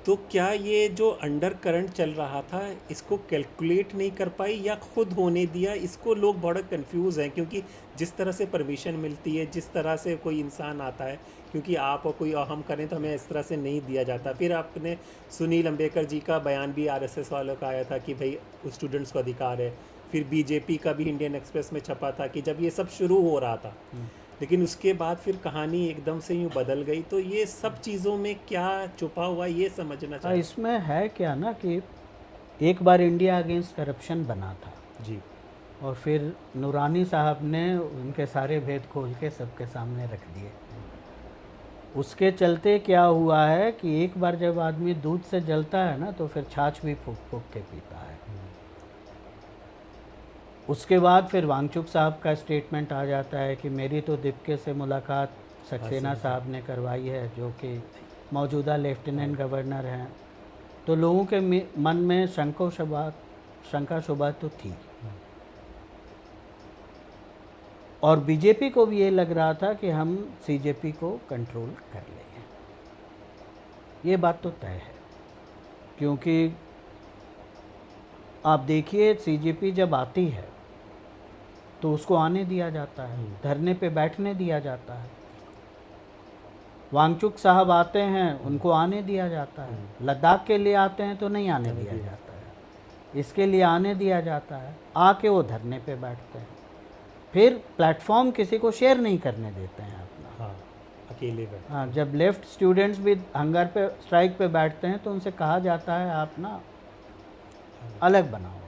तो क्या ये जो अंडर करंट चल रहा था इसको कैलकुलेट नहीं कर पाई या खुद होने दिया? इसको लोग बड़ा कंफ्यूज हैं, क्योंकि जिस तरह से परमिशन मिलती है, जिस तरह से कोई इंसान आता है, क्योंकि आप और कोई हम करें तो हमें इस तरह से नहीं दिया जाता। फिर आपने सुनील अंबेडकर जी का बयान भी आरएसएस वालों का आया था कि भाई स्टूडेंट्स को अधिकार है। फिर बीजेपी का भी इंडियन एक्सप्रेस में छपा था कि जब ये सब शुरू हो रहा था, लेकिन उसके बाद फिर कहानी एकदम से यूँ बदल गई। तो ये सब चीज़ों में क्या छुपा हुआ ये समझना चाहिए। इसमें है क्या ना कि एक बार इंडिया अगेंस्ट करप्शन बना था जी। और फिर नूरानी साहब ने उनके सारे भेद खोल के सबके सामने रख दिए। उसके चलते क्या हुआ है कि एक बार जब आदमी दूध से जलता है ना तो फिर छाछ भी फूक फूक के पीता है। उसके बाद फिर वांगचुक साहब का स्टेटमेंट आ जाता है कि मेरी तो दीपके से मुलाकात सक्सेना साहब ने करवाई है, जो कि मौजूदा लेफ्टिनेंट गवर्नर हैं। तो लोगों के मन में शंका शुबा तो थी, और बीजेपी को भी ये लग रहा था कि हम सीजेपी को कंट्रोल कर लेंगे। ये बात तो तय है, क्योंकि आप देखिए सीजेपी जब आती है तो उसको आने दिया जाता है, धरने पे बैठने दिया जाता है। वांगचुक साहब आते हैं, उनको आने दिया जाता है। लद्दाख के लिए आते हैं तो नहीं आने दिया जाता है, इसके लिए आने दिया जाता है। आके वो धरने पे बैठते हैं, फिर प्लेटफॉर्म किसी को शेयर नहीं करने देते हैं अपना। हाँ, अकेले बैठ। हाँ, जब लेफ्ट स्टूडेंट्स भी हंगर पे स्ट्राइक पे बैठते हैं तो उनसे कहा जाता है आप ना अलग बनाओ अपना।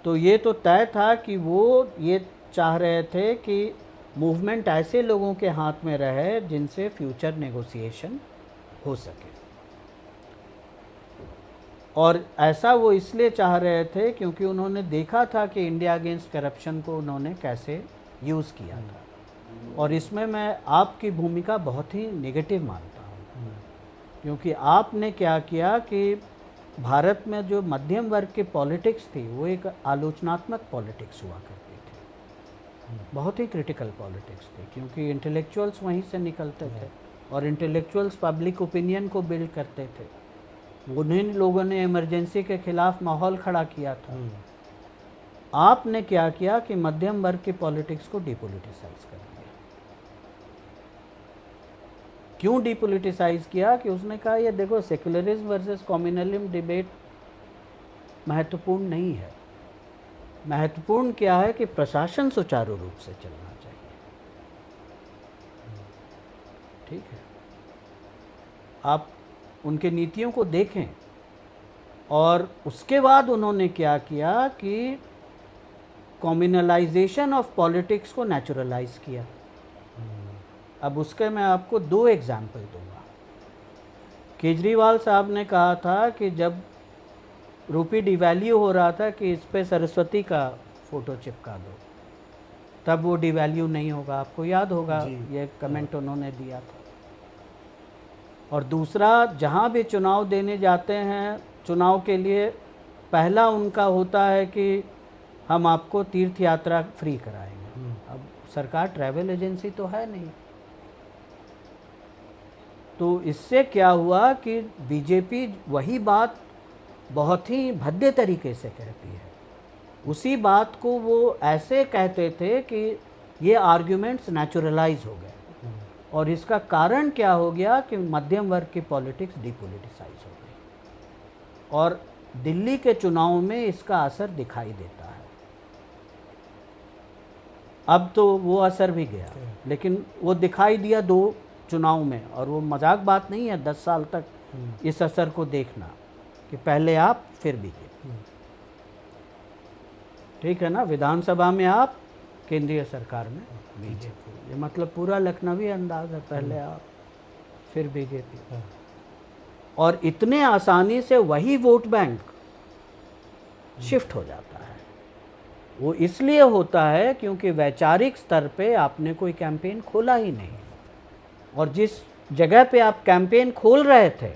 तो ये तो तय था कि वो ये चाह रहे थे कि मूवमेंट ऐसे लोगों के हाथ में रहे जिनसे फ्यूचर नेगोशिएशन हो सके, और ऐसा वो इसलिए चाह रहे थे क्योंकि उन्होंने देखा था कि इंडिया अगेंस्ट करप्शन को उन्होंने कैसे यूज़ किया था। और इसमें मैं आपकी भूमिका बहुत ही नेगेटिव मानता हूँ, क्योंकि आपने क्या किया कि भारत में जो मध्यम वर्ग की पॉलिटिक्स थी वो एक आलोचनात्मक पॉलिटिक्स हुआ करती थी, बहुत ही क्रिटिकल पॉलिटिक्स थी, क्योंकि इंटेलेक्चुअल्स वहीं से निकलते थे और इंटेलेक्चुअल्स पब्लिक ओपिनियन को बिल्ड करते थे। उन्हीं लोगों ने इमरजेंसी के खिलाफ माहौल खड़ा किया था। आपने क्या किया कि मध्यम वर्ग की पॉलिटिक्स को डिपोलिटिसाइज कर दिया। क्यों डिपोलिटिसाइज किया? कि उसने कहा ये देखो सेकुलरिज्म वर्सेस कम्युनलिज्म डिबेट महत्वपूर्ण नहीं है, महत्वपूर्ण क्या है कि प्रशासन सुचारू रूप से चलना चाहिए। ठीक है, आप उनके नीतियों को देखें। और उसके बाद उन्होंने क्या किया कि कम्युनलाइजेशन ऑफ पॉलिटिक्स को नेचुरलाइज किया। अब उसके मैं आपको दो एग्जाम्पल दूंगा। केजरीवाल साहब ने कहा था कि जब रूपी डिवैल्यू हो रहा था कि इस पे सरस्वती का फ़ोटो चिपका दो, तब वो डिवैल्यू नहीं होगा। आपको याद होगा ये कमेंट उन्होंने दिया था। और दूसरा, जहाँ भी चुनाव देने जाते हैं, चुनाव के लिए पहला उनका होता है कि हम आपको तीर्थ यात्रा फ्री कराएंगे। अब सरकार ट्रैवल एजेंसी तो है नहीं। तो इससे क्या हुआ कि बीजेपी वही बात बहुत ही भद्दे तरीके से कहती है, उसी बात को वो ऐसे कहते थे कि ये आर्ग्यूमेंट्स नेचुरलाइज हो गए। और इसका कारण क्या हो गया कि मध्यम वर्ग की पॉलिटिक्स डिपोलिटिसाइज हो गई, और दिल्ली के चुनाव में इसका असर दिखाई देता है। अब तो वो असर भी गया, लेकिन वो दिखाई दिया 2 चुनाव में, और वो मजाक बात नहीं है 10 साल तक इस असर को देखना कि पहले आप फिर बीजेपी। ठीक है ना, विधानसभा में आप, केंद्रीय सरकार में बीजेपी। ये मतलब पूरा लखनवी अंदाज है, पहले आप फिर बीजेपी। और इतने आसानी से वही वोट बैंक शिफ्ट हो जाता है। वो इसलिए होता है क्योंकि वैचारिक स्तर पे आपने कोई कैंपेन खोला ही नहीं, और जिस जगह पे आप कैंपेन खोल रहे थे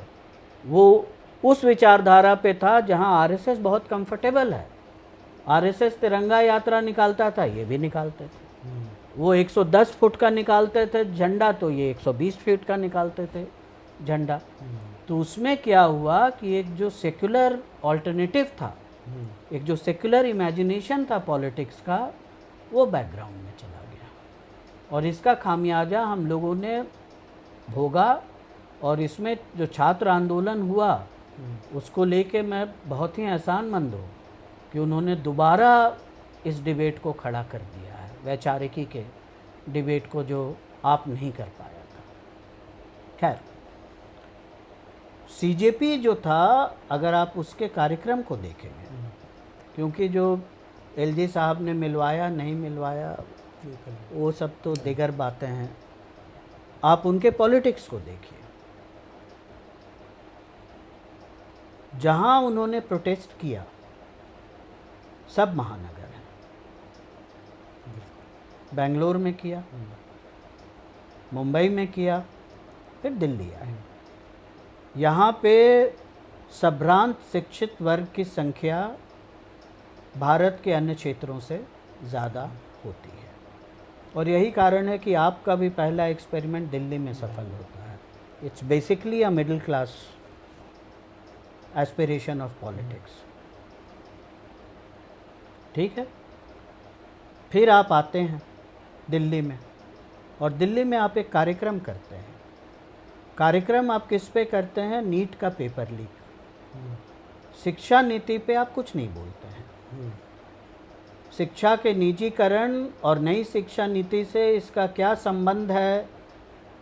वो उस विचारधारा पे था जहां आरएसएस बहुत कंफर्टेबल है। आरएसएस तिरंगा यात्रा निकालता था, ये भी निकालते थे। वो 110 फुट का निकालते थे झंडा, तो ये 120 फीट का निकालते थे झंडा। तो उसमें क्या हुआ कि एक जो सेक्युलर ऑल्टरनेटिव था, एक जो सेक्युलर इमेजिनेशन था पॉलिटिक्स का, वो बैकग्राउंड में चला गया और इसका खामियाजा हम लोगों ने भोगा। और इसमें जो छात्र आंदोलन हुआ उसको लेके मैं बहुत ही एहसानमंद हूँ कि उन्होंने दोबारा इस डिबेट को खड़ा कर दिया है, वैचारिकी के डिबेट को जो आप नहीं कर पाया था। खैर, सीजेपी जो था, अगर आप उसके कार्यक्रम को देखेंगे, क्योंकि जो एलजी साहब ने मिलवाया नहीं मिलवाया वो सब तो दिगर बातें हैं, आप उनके पॉलिटिक्स को देखिए। जहां उन्होंने प्रोटेस्ट किया सब महानगर हैं, बेंगलोर में किया, मुंबई में किया, फिर दिल्ली आए। यहाँ पे संभ्रांत शिक्षित वर्ग की संख्या भारत के अन्य क्षेत्रों से ज़्यादा होती है और यही कारण है कि आपका भी पहला एक्सपेरिमेंट दिल्ली में सफल होता है। It's basically a middle class aspiration of politics. ठीक है, फिर आप आते हैं दिल्ली में और दिल्ली में आप एक कार्यक्रम करते हैं। कार्यक्रम आप किस पे करते हैं? नीट का पेपर लीक। शिक्षा नीति पे आप कुछ नहीं बोलते हैं। शिक्षा के निजीकरण और नई शिक्षा नीति से इसका क्या संबंध है,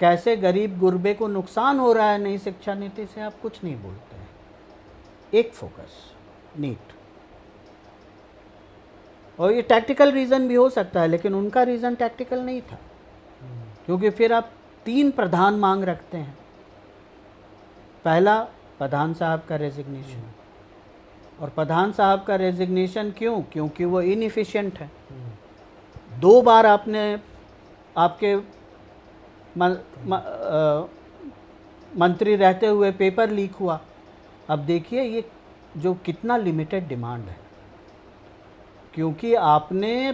कैसे गरीब गुरबे को नुकसान हो रहा है नई शिक्षा नीति से, आप कुछ नहीं बोलते हैं। एक फोकस नीट। और ये टैक्टिकल रीज़न भी हो सकता है, लेकिन उनका रीज़न टैक्टिकल नहीं था, क्योंकि फिर आप 3 प्रधान मांग रखते हैं। पहला, प्रधान साहब का रेजिग्नेशन। और प्रधान साहब का रेजिग्नेशन क्यों? क्योंकि वो इनएफिशिएंट है। 2 बार आपने आपके मंत्री रहते हुए पेपर लीक हुआ। अब देखिए ये जो कितना लिमिटेड डिमांड है, क्योंकि आपने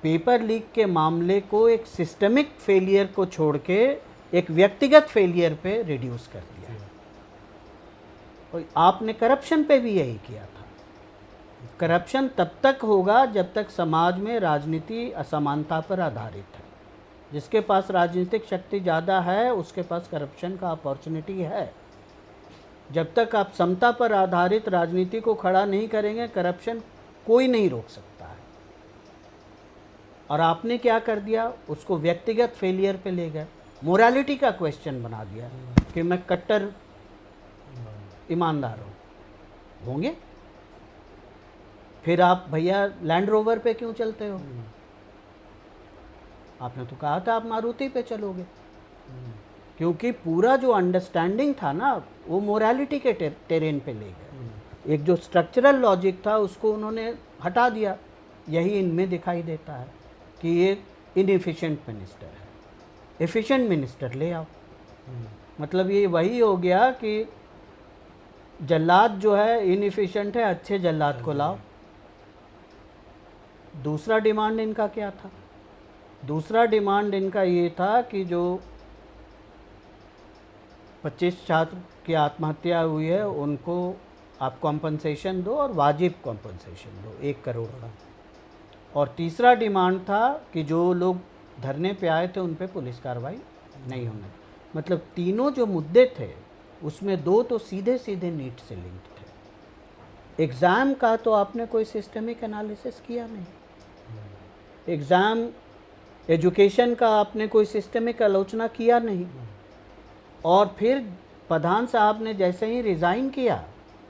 पेपर लीक के मामले को एक सिस्टमिक फेलियर को छोड़ के एक व्यक्तिगत फेलियर पे रिड्यूस कर दिया। और आपने करप्शन पे भी यही किया था। करप्शन तब तक होगा जब तक समाज में राजनीति असमानता पर आधारित है। जिसके पास राजनीतिक शक्ति ज़्यादा है उसके पास करप्शन का अपॉर्चुनिटी है। जब तक आप समता पर आधारित राजनीति को खड़ा नहीं करेंगे, करप्शन कोई नहीं रोक सकता है। और आपने क्या कर दिया? उसको व्यक्तिगत फेलियर पे ले गए, मोरालिटी का क्वेश्चन बना दिया कि मैं कट्टर ईमानदार होंगे। फिर आप भैया लैंड रोवर पे क्यों चलते हो? आपने तो कहा था आप मारुति पे चलोगे। क्योंकि पूरा जो अंडरस्टैंडिंग था ना, वो मोरालिटी के टेरेन पे ले गए। एक जो स्ट्रक्चरल लॉजिक था उसको उन्होंने हटा दिया। यही इनमें दिखाई देता है कि ये इनएफिशिएंट मिनिस्टर है, एफिशिएंट मिनिस्टर ले आओ। मतलब ये वही हो गया कि जल्लाद जो है इनएफिशिएंट है, अच्छे जल्लाद को लाओ। दूसरा डिमांड इनका क्या था? दूसरा डिमांड इनका ये था कि जो 25 छात्र की आत्महत्या हुई है उनको आप कॉम्पनसेशन दो और वाजिब कॉम्पनसेशन दो 1 करोड़ का। और तीसरा डिमांड था कि जो लोग धरने पे आए थे उन पे पुलिस कार्रवाई नहीं होने। मतलब तीनों जो मुद्दे थे उसमें 2 तो सीधे सीधे नीट से लिंक थे। एग्ज़ाम का तो आपने कोई सिस्टमिक एनालिसिस किया नहीं। एग्ज़ाम एजुकेशन का आपने कोई सिस्टमिक आलोचना किया नहीं। और फिर प्रधान साहब ने जैसे ही रिज़ाइन किया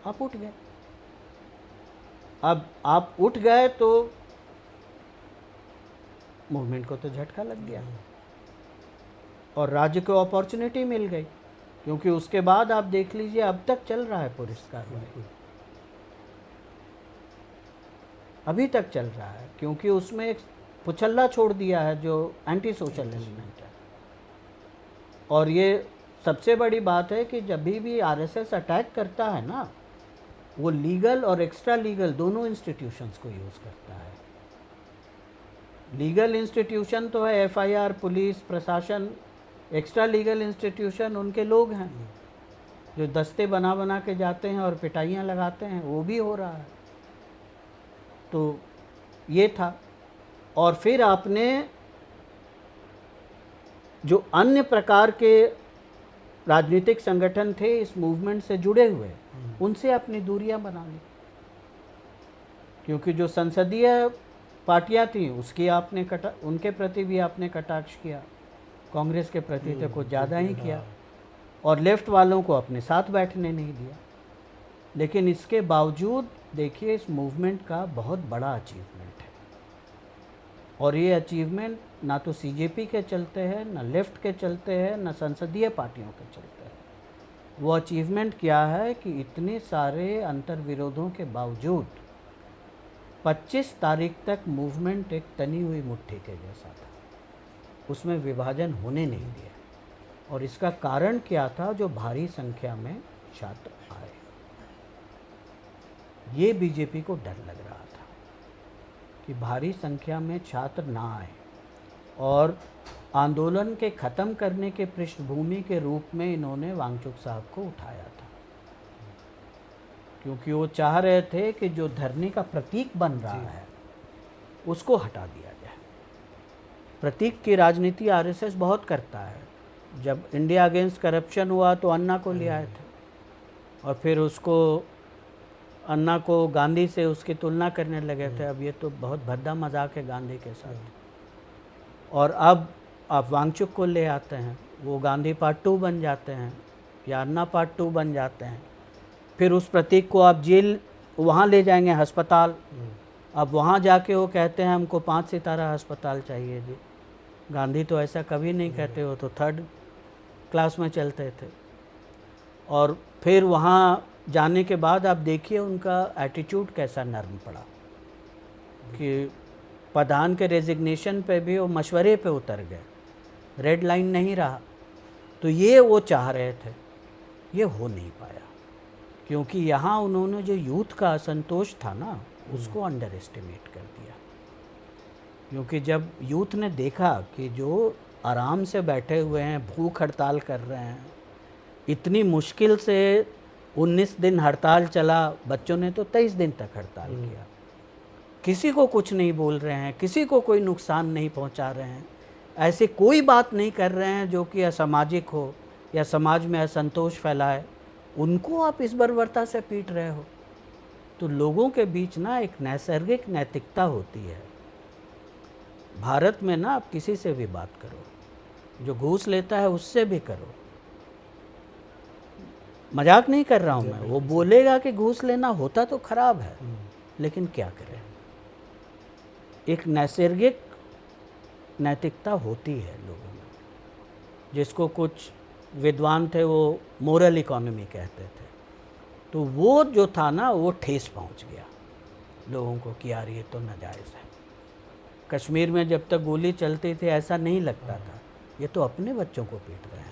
आप उठ गए। अब आप उठ गए तो मूवमेंट को तो झटका लग गया और राज्य को अपॉर्चुनिटी मिल गई, क्योंकि उसके बाद आप देख लीजिए अब तक चल रहा है पुलिस कार्रवाई, अभी तक चल रहा है, क्योंकि उसमें एक पुछल्ला छोड़ दिया है जो एंटी सोशल एलिमेंट है। और ये सबसे बड़ी बात है कि जब भी आरएसएस अटैक करता है ना, वो लीगल और एक्स्ट्रा लीगल दोनों इंस्टीट्यूशंस को यूज़ करता है। लीगल इंस्टीट्यूशन तो है, एफआईआर, पुलिस, प्रशासन। एक्स्ट्रा लीगल इंस्टीट्यूशन उनके लोग हैं जो दस्ते बना बना के जाते हैं और पिटाइयाँ लगाते हैं, वो भी हो रहा है। तो ये था। और फिर आपने जो अन्य प्रकार के राजनीतिक संगठन थे इस मूवमेंट से जुड़े हुए, उनसे अपनी दूरियां बना ली, क्योंकि जो संसदीय पार्टियां थीं उसकी आपने उनके प्रति भी आपने कटाक्ष किया, कांग्रेस के प्रति तो कुछ ज़्यादा ही किया, और लेफ्ट वालों को अपने साथ बैठने नहीं दिया। लेकिन इसके बावजूद देखिए इस मूवमेंट का बहुत बड़ा अचीवमेंट है, और ये अचीवमेंट ना तो सीजेपी के चलते हैं, ना लेफ्ट के चलते हैं, ना संसदीय पार्टियों के चलते हैं। वो अचीवमेंट क्या है कि इतने सारे अंतर्विरोधों के बावजूद 25 तारीख तक मूवमेंट एक तनी हुई मुट्ठी के जैसा था, उसमें विभाजन होने नहीं दिया। और इसका कारण क्या था? जो भारी संख्या में छात्र आए, ये बीजेपी को डर लग रहा था कि भारी संख्या में छात्र ना आए, और आंदोलन के ख़त्म करने के पृष्ठभूमि के रूप में इन्होंने वांगचुक साहब को उठाया था, क्योंकि वो चाह रहे थे कि जो धरने का प्रतीक बन रहा है उसको हटा दिया जाए। प्रतीक की राजनीति आरएसएस बहुत करता है। जब इंडिया अगेंस्ट करप्शन हुआ तो अन्ना को ले आए थे, और फिर उसको अन्ना को गांधी से उसकी तुलना करने लगे थे। अब ये तो बहुत भद्दा मजाक है गांधी के साथ। और अब आप वांगचुक को ले आते हैं, वो गांधी पार्ट 2 बन जाते हैं या अन्ना पार्ट 2 बन जाते हैं। फिर उस प्रतीक को आप जेल वहाँ ले जाएंगे, अस्पताल। अब वहाँ जाके वो कहते हैं हमको 5 सितारा अस्पताल चाहिए जी। गांधी तो ऐसा कभी नहीं कहते, वो तो 3rd क्लास में चलते थे। और फिर वहाँ जाने के बाद आप देखिए उनका एटीट्यूड कैसा नर्म पड़ा, कि प्रधान के रेजिग्नेशन पे भी वो मशवरे पे उतर गए, रेड लाइन नहीं रहा। तो ये वो चाह रहे थे, ये हो नहीं पाया, क्योंकि यहाँ उन्होंने जो यूथ का असंतोष था ना, उसको अंडर एस्टिमेट कर दिया। क्योंकि जब यूथ ने देखा कि जो आराम से बैठे हुए हैं, भूख हड़ताल कर रहे हैं, इतनी मुश्किल से 19 दिन हड़ताल चला, बच्चों ने तो 23 दिन तक हड़ताल किया, किसी को कुछ नहीं बोल रहे हैं, किसी को कोई नुकसान नहीं पहुंचा रहे हैं, ऐसी कोई बात नहीं कर रहे हैं जो कि असामाजिक हो या समाज में असंतोष फैलाए, उनको आप इस बर्बरता से पीट रहे हो। तो लोगों के बीच ना एक नैसर्गिक नैतिकता होती है। भारत में ना आप किसी से भी बात करो, जो घूस लेता है उससे भी करो, मजाक नहीं कर रहा हूँ मैं, वो बोलेगा कि घूस लेना होता तो खराब है, लेकिन क्या करें, एक नैसर्गिक नैतिकता होती है लोगों में, जिसको कुछ विद्वान थे वो मोरल इकोनॉमी कहते थे। तो वो जो था ना, वो ठेस पहुंच गया लोगों को कि यार ये तो नाजायज़ है। कश्मीर में जब तक गोली चलती थी ऐसा नहीं लगता था, ये तो अपने बच्चों को पीट रहे हैं।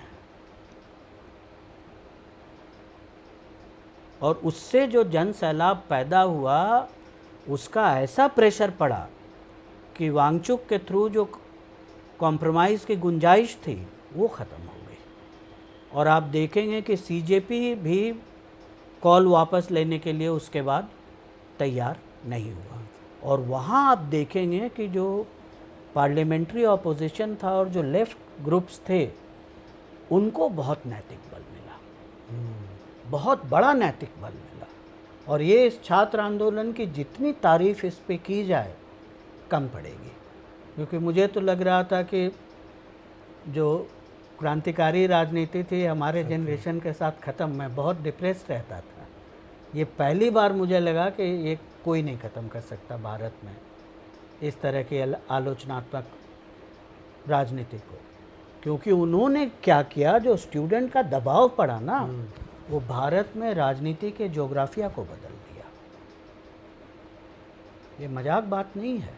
और उससे जो जन सैलाब पैदा हुआ, उसका ऐसा प्रेशर पड़ा कि वांगचुक के थ्रू जो कॉम्प्रोमाइज़ की गुंजाइश थी वो ख़त्म हो गई। और आप देखेंगे कि सीजेपी भी कॉल वापस लेने के लिए उसके बाद तैयार नहीं हुआ। और वहाँ आप देखेंगे कि जो पार्लियामेंट्री ऑपोजिशन था और जो लेफ़्ट ग्रुप्स थे, उनको बहुत नैतिक बल मिला, बहुत बड़ा नैतिक बल मिला। और ये इस छात्र आंदोलन की जितनी तारीफ़ इस पे की जाए कम पड़ेगी, क्योंकि मुझे तो लग रहा था कि जो क्रांतिकारी राजनीति थी हमारे जनरेशन के साथ ख़त्म। मैं बहुत डिप्रेस्ड रहता था। ये पहली बार मुझे लगा कि ये कोई नहीं ख़त्म कर सकता भारत में इस तरह की आलोचनात्मक राजनीति को, क्योंकि उन्होंने क्या किया, जो स्टूडेंट का दबाव पड़ा ना, वो भारत में राजनीति के जोग्राफिया को बदल दिया। ये मजाक बात नहीं है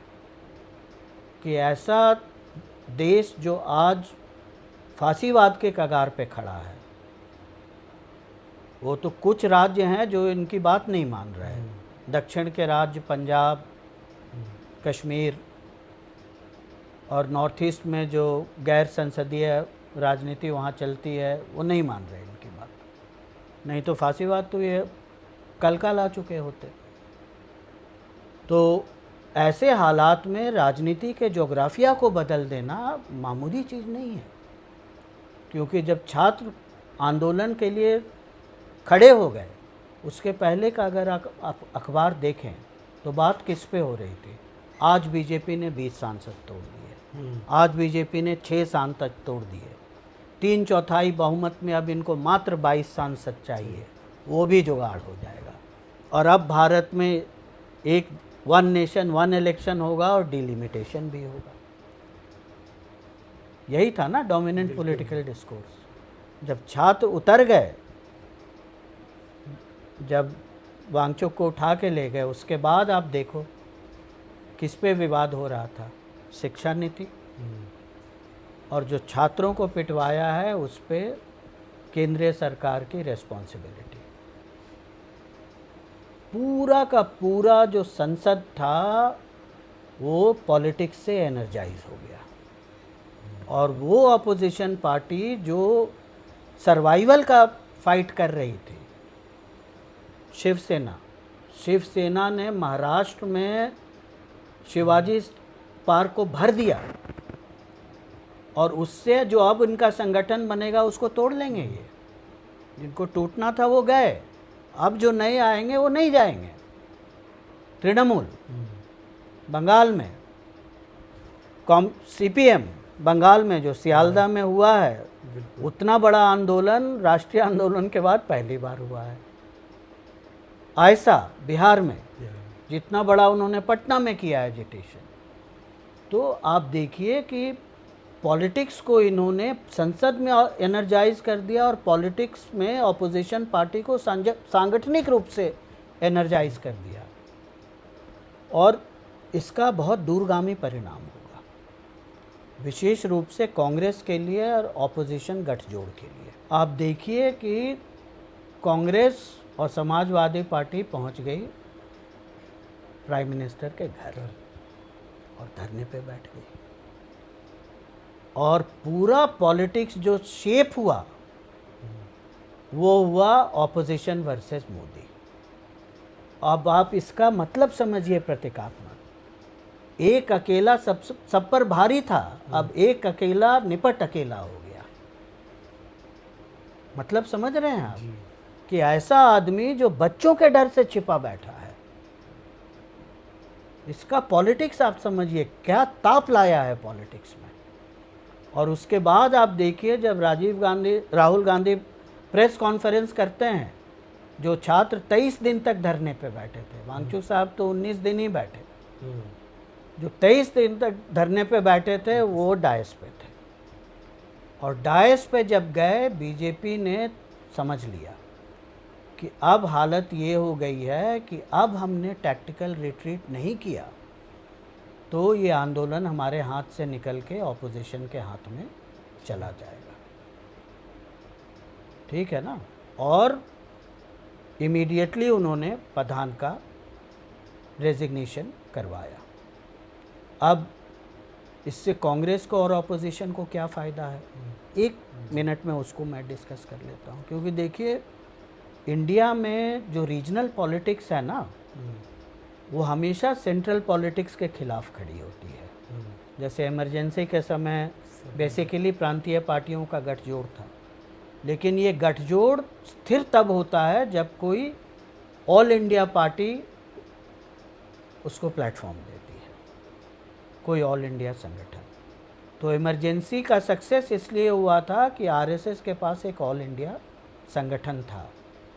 कि ऐसा देश जो आज फांसीवाद के कगार पे खड़ा है, वो तो कुछ राज्य हैं जो इनकी बात नहीं मान रहे हैं। दक्षिण के राज्य पंजाब, कश्मीर, और नॉर्थ ईस्ट में जो गैर संसदीय राजनीति वहाँ चलती है वो नहीं मान रहे इनकी बात, नहीं तो फांसीवाद तो ये कल का ला चुके होते। तो ऐसे हालात में राजनीति के जोग्राफिया को बदल देना मामूली चीज़ नहीं है, क्योंकि जब छात्र आंदोलन के लिए खड़े हो गए उसके पहले का अगर आप अखबार देखें तो बात किस पे हो रही थी। आज बीजेपी ने 20 सांसद तोड़ दिए, आज बीजेपी ने 6 सांसद तोड़ दिए, 3/4 बहुमत में अब इनको मात्र 22 सांसद चाहिए, वो भी जुगाड़ हो जाएगा। और अब भारत में एक 1 नेशन 1 इलेक्शन होगा और डिलिमिटेशन भी होगा। यही था ना डोमिनेंट पॉलिटिकल डिस्कोर्स। जब छात्र उतर गए, जब वांगचुक को उठा के ले गए, उसके बाद आप देखो किस पे विवाद हो रहा था, शिक्षा नीति। और जो छात्रों को पिटवाया है उस पे केंद्रीय सरकार की रेस्पॉन्सिबिलिटी। पूरा का पूरा जो संसद था वो पॉलिटिक्स से एनर्जाइज हो गया, और वो अपोजिशन पार्टी जो सर्वाइवल का फाइट कर रही थी, शिवसेना ने महाराष्ट्र में शिवाजी पार्क को भर दिया, और उससे जो अब इनका संगठन बनेगा उसको तोड़ लेंगे। ये जिनको टूटना था वो गए, अब जो नए आएंगे वो नहीं जाएंगे। तृणमूल बंगाल में, सीपीएम बंगाल में जो सियालदा में हुआ है, उतना बड़ा आंदोलन राष्ट्रीय आंदोलन के बाद पहली बार हुआ है। ऐसा बिहार में जितना बड़ा उन्होंने पटना में किया है एजिटेशन। तो आप देखिए कि पॉलिटिक्स को इन्होंने संसद में एनर्जाइज कर दिया, और पॉलिटिक्स में ऑपोजिशन पार्टी को सांगठनिक रूप से एनर्जाइज कर दिया, और इसका बहुत दूरगामी परिणाम होगा, विशेष रूप से कांग्रेस के लिए और ऑपोजिशन गठजोड़ के लिए। आप देखिए कि कांग्रेस और समाजवादी पार्टी पहुंच गई प्राइम मिनिस्टर के घर और धरने पे बैठ गई, और पूरा पॉलिटिक्स जो शेप हुआ वो हुआ ऑपोजिशन वर्सेस मोदी। अब आप इसका मतलब समझिए प्रतीकात्मक। एक अकेला सब पर भारी था, अब एक अकेला निपट अकेला हो गया। मतलब समझ रहे हैं आप कि ऐसा आदमी जो बच्चों के डर से छिपा बैठा है, इसका पॉलिटिक्स आप समझिए क्या ताप लाया है पॉलिटिक्स में। और उसके बाद आप देखिए जब राहुल गांधी प्रेस कॉन्फ्रेंस करते हैं, जो छात्र 23 दिन तक धरने पे बैठे थे, वांगचुक साहब तो 19 दिन ही बैठे, जो 23 दिन तक धरने पे बैठे थे वो डायस पे थे। और डायस पे जब गए, बीजेपी ने समझ लिया कि अब हालत ये हो गई है कि अब हमने टैक्टिकल रिट्रीट नहीं किया तो ये आंदोलन हमारे हाथ से निकल के ऑपोजिशन के हाथ में चला जाएगा। ठीक है ना। और इमीडिएटली उन्होंने प्रधान का रेजिग्नेशन करवाया। अब इससे कांग्रेस को और ऑपोजिशन को क्या फ़ायदा है, 1 मिनट में उसको मैं डिस्कस कर लेता हूँ। क्योंकि देखिए इंडिया में जो रीजनल पॉलिटिक्स है ना, वो हमेशा सेंट्रल पॉलिटिक्स के खिलाफ खड़ी होती है। जैसे इमरजेंसी के समय बेसिकली प्रांतीय पार्टियों का गठजोड़ था, लेकिन ये गठजोड़ स्थिर तब होता है जब कोई ऑल इंडिया पार्टी उसको प्लेटफॉर्म देती है, कोई ऑल इंडिया संगठन। तो इमरजेंसी का सक्सेस इसलिए हुआ था कि आरएसएस के पास एक ऑल इंडिया संगठन था,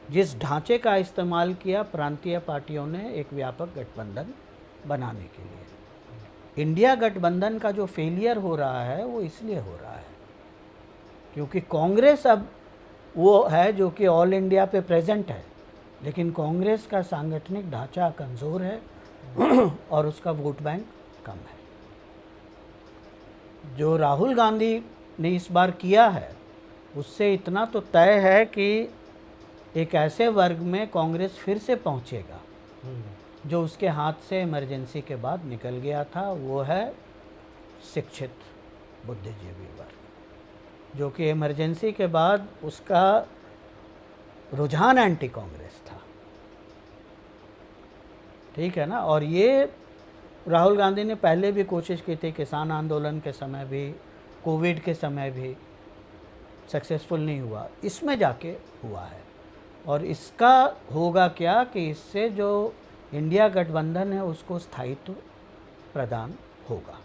जिस ढांचे का इस्तेमाल किया प्रांतीय पार्टियों ने एक व्यापक गठबंधन बनाने के लिए। इंडिया गठबंधन का जो फेलियर हो रहा है वो इसलिए हो रहा है क्योंकि कांग्रेस अब वो है जो कि ऑल इंडिया पे प्रेजेंट है, लेकिन कांग्रेस का सांगठनिक ढांचा कमज़ोर है और उसका वोट बैंक कम है। जो राहुल गांधी ने इस बार किया है उससे इतना तो तय है कि एक ऐसे वर्ग में कांग्रेस फिर से पहुंचेगा जो उसके हाथ से इमरजेंसी के बाद निकल गया था, वो है शिक्षित बुद्धिजीवी वर्ग, जो कि इमरजेंसी के बाद उसका रुझान एंटी कांग्रेस था, ठीक है ना। और ये राहुल गांधी ने पहले भी कोशिश की थी, किसान आंदोलन के समय भी, कोविड के समय भी, सक्सेसफुल नहीं हुआ, इसमें जाके हुआ है। और इसका होगा क्या कि इससे जो इंडिया गठबंधन है उसको स्थायित्व प्रदान होगा,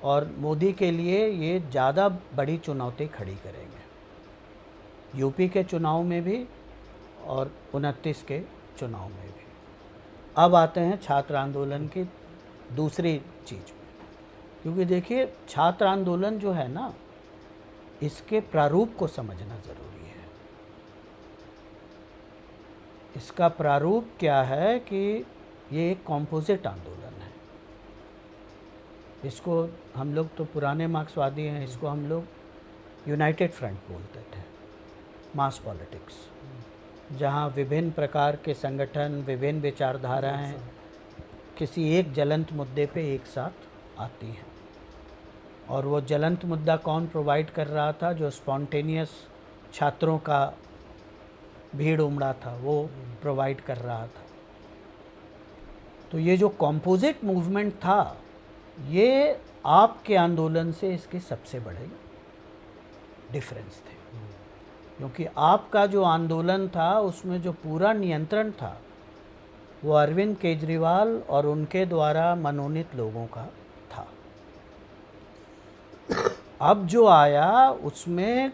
और मोदी के लिए ये ज़्यादा बड़ी चुनौती खड़ी करेंगे, यूपी के चुनाव में भी और 29 के चुनाव में भी। अब आते हैं छात्र आंदोलन की दूसरी चीज़ में, क्योंकि देखिए छात्र आंदोलन जो है ना, इसके प्रारूप को समझना ज़रूरी है। इसका प्रारूप क्या है कि ये एक कॉम्पोजिट आंदोलन है। इसको हम लोग तो पुराने मार्क्सवादी हैं, इसको हम लोग यूनाइटेड फ्रंट बोलते थे, मास पॉलिटिक्स, जहाँ विभिन्न प्रकार के संगठन, विभिन्न विचारधाराएं किसी एक ज्वलंत मुद्दे पे एक साथ आती हैं। और वो ज्वलंत मुद्दा कौन प्रोवाइड कर रहा था? जो स्पॉन्टेनियस छात्रों का भीड़ उमड़ा था, वो प्रोवाइड कर रहा था। तो ये जो कॉम्पोजिट मूवमेंट था, ये आपके आंदोलन से इसके सबसे बड़े डिफरेंस थे, क्योंकि आपका जो आंदोलन था उसमें जो पूरा नियंत्रण था वो अरविंद केजरीवाल और उनके द्वारा मनोनीत लोगों का था। अब जो आया उसमें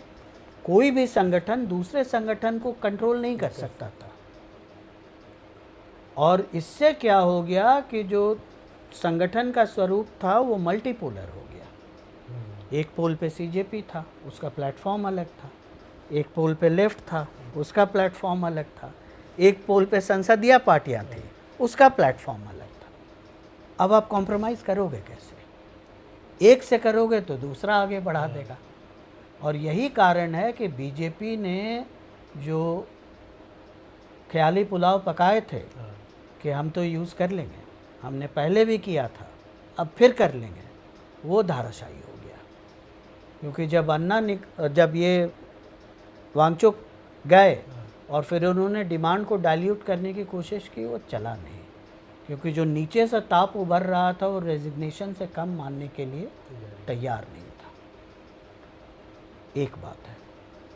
कोई भी संगठन दूसरे संगठन को कंट्रोल नहीं कर सकता था, और इससे क्या हो गया कि जो संगठन का स्वरूप था वो मल्टीपोलर हो गया। एक पोल पे सीजेपी था, उसका प्लेटफॉर्म अलग था, एक पोल पे लेफ्ट था, उसका प्लेटफॉर्म अलग था, एक पोल पे संसदीय पार्टियां थी, उसका प्लेटफॉर्म अलग था। अब आप कॉम्प्रोमाइज़ करोगे कैसे? एक से करोगे तो दूसरा आगे बढ़ा देगा। और यही कारण है कि बीजेपी ने जो ख्याली पुलाव पकाए थे कि हम तो यूज़ कर लेंगे, हमने पहले भी किया था, अब फिर कर लेंगे, वो धाराशायी हो गया। क्योंकि जब ये वांगचुक गए और फिर उन्होंने डिमांड को डाइल्यूट करने की कोशिश की, वो चला नहीं, क्योंकि जो नीचे से ताप उभर रहा था वो रेजिग्नेशन से कम मानने के लिए तैयार नहीं था। एक बात है,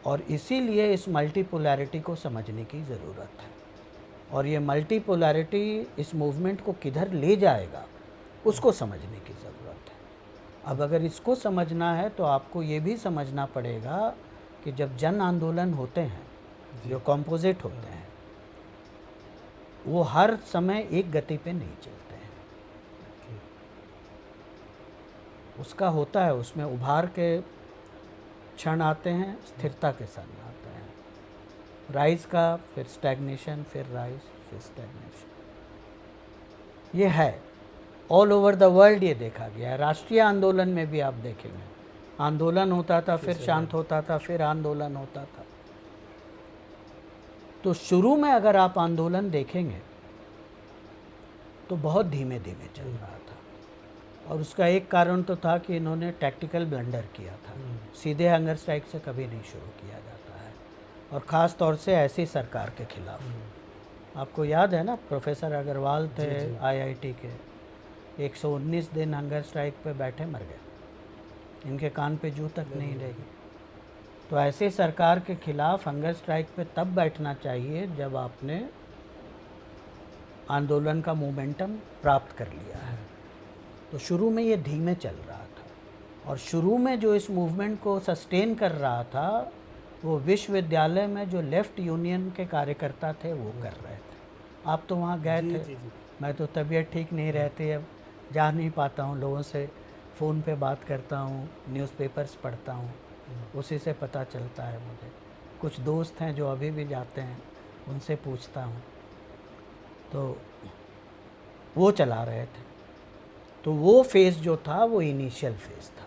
और इसीलिए इस मल्टीपोलैरिटी को समझने की ज़रूरत है, और ये मल्टीपोलैरिटी इस मूवमेंट को किधर ले जाएगा उसको समझने की ज़रूरत है। अब अगर इसको समझना है तो आपको ये भी समझना पड़ेगा कि जब जन आंदोलन होते हैं, जो कॉम्पोजिट होते हैं, वो हर समय एक गति पे नहीं चलते हैं। उसका होता है, उसमें उभार के क्षण आते हैं, स्थिरता के क्षण आते हैं, राइज का, फिर स्टैग्नेशन, फिर राइज, फिर स्टैग्नेशन। ये है ऑल ओवर द वर्ल्ड, ये देखा गया है। राष्ट्रीय आंदोलन में भी आप देखेंगे, आंदोलन होता था, फिर शांत होता था, फिर आंदोलन होता था। तो शुरू में अगर आप आंदोलन देखेंगे तो बहुत धीमे धीमे चल रहा था, और उसका एक कारण तो था कि इन्होंने टैक्टिकल ब्लंडर किया था। सीधे हंगर स्ट्राइक से कभी नहीं शुरू किया जाता है, और ख़ास तौर से ऐसी सरकार के खिलाफ। आपको याद है ना, प्रोफेसर अग्रवाल थे आईआईटी के, 119 दिन हंगर स्ट्राइक पे बैठे, मर गए, इनके कान पे जू तक नहीं लगी। तो ऐसे सरकार के खिलाफ हंगर स्ट्राइक पे तब बैठना चाहिए जब आपने आंदोलन का मोमेंटम प्राप्त कर लिया है। तो शुरू में ये धीमे चल रहा था, और शुरू में जो इस मूवमेंट को सस्टेन कर रहा था वो विश्वविद्यालय में जो लेफ़्ट यूनियन के कार्यकर्ता थे वो कर रहे थे। आप तो वहाँ गए थे, मैं तो तबीयत ठीक नहीं रहती, अब जा नहीं पाता हूँ, लोगों से फ़ोन पे बात करता हूँ, न्यूज़पेपर्स पढ़ता हूँ, उसी से पता चलता है मुझे। कुछ दोस्त हैं जो अभी भी जाते हैं, उनसे पूछता हूँ, तो वो चला रहे थे। तो वो फेज़ जो था वो इनिशियल फेज़ था।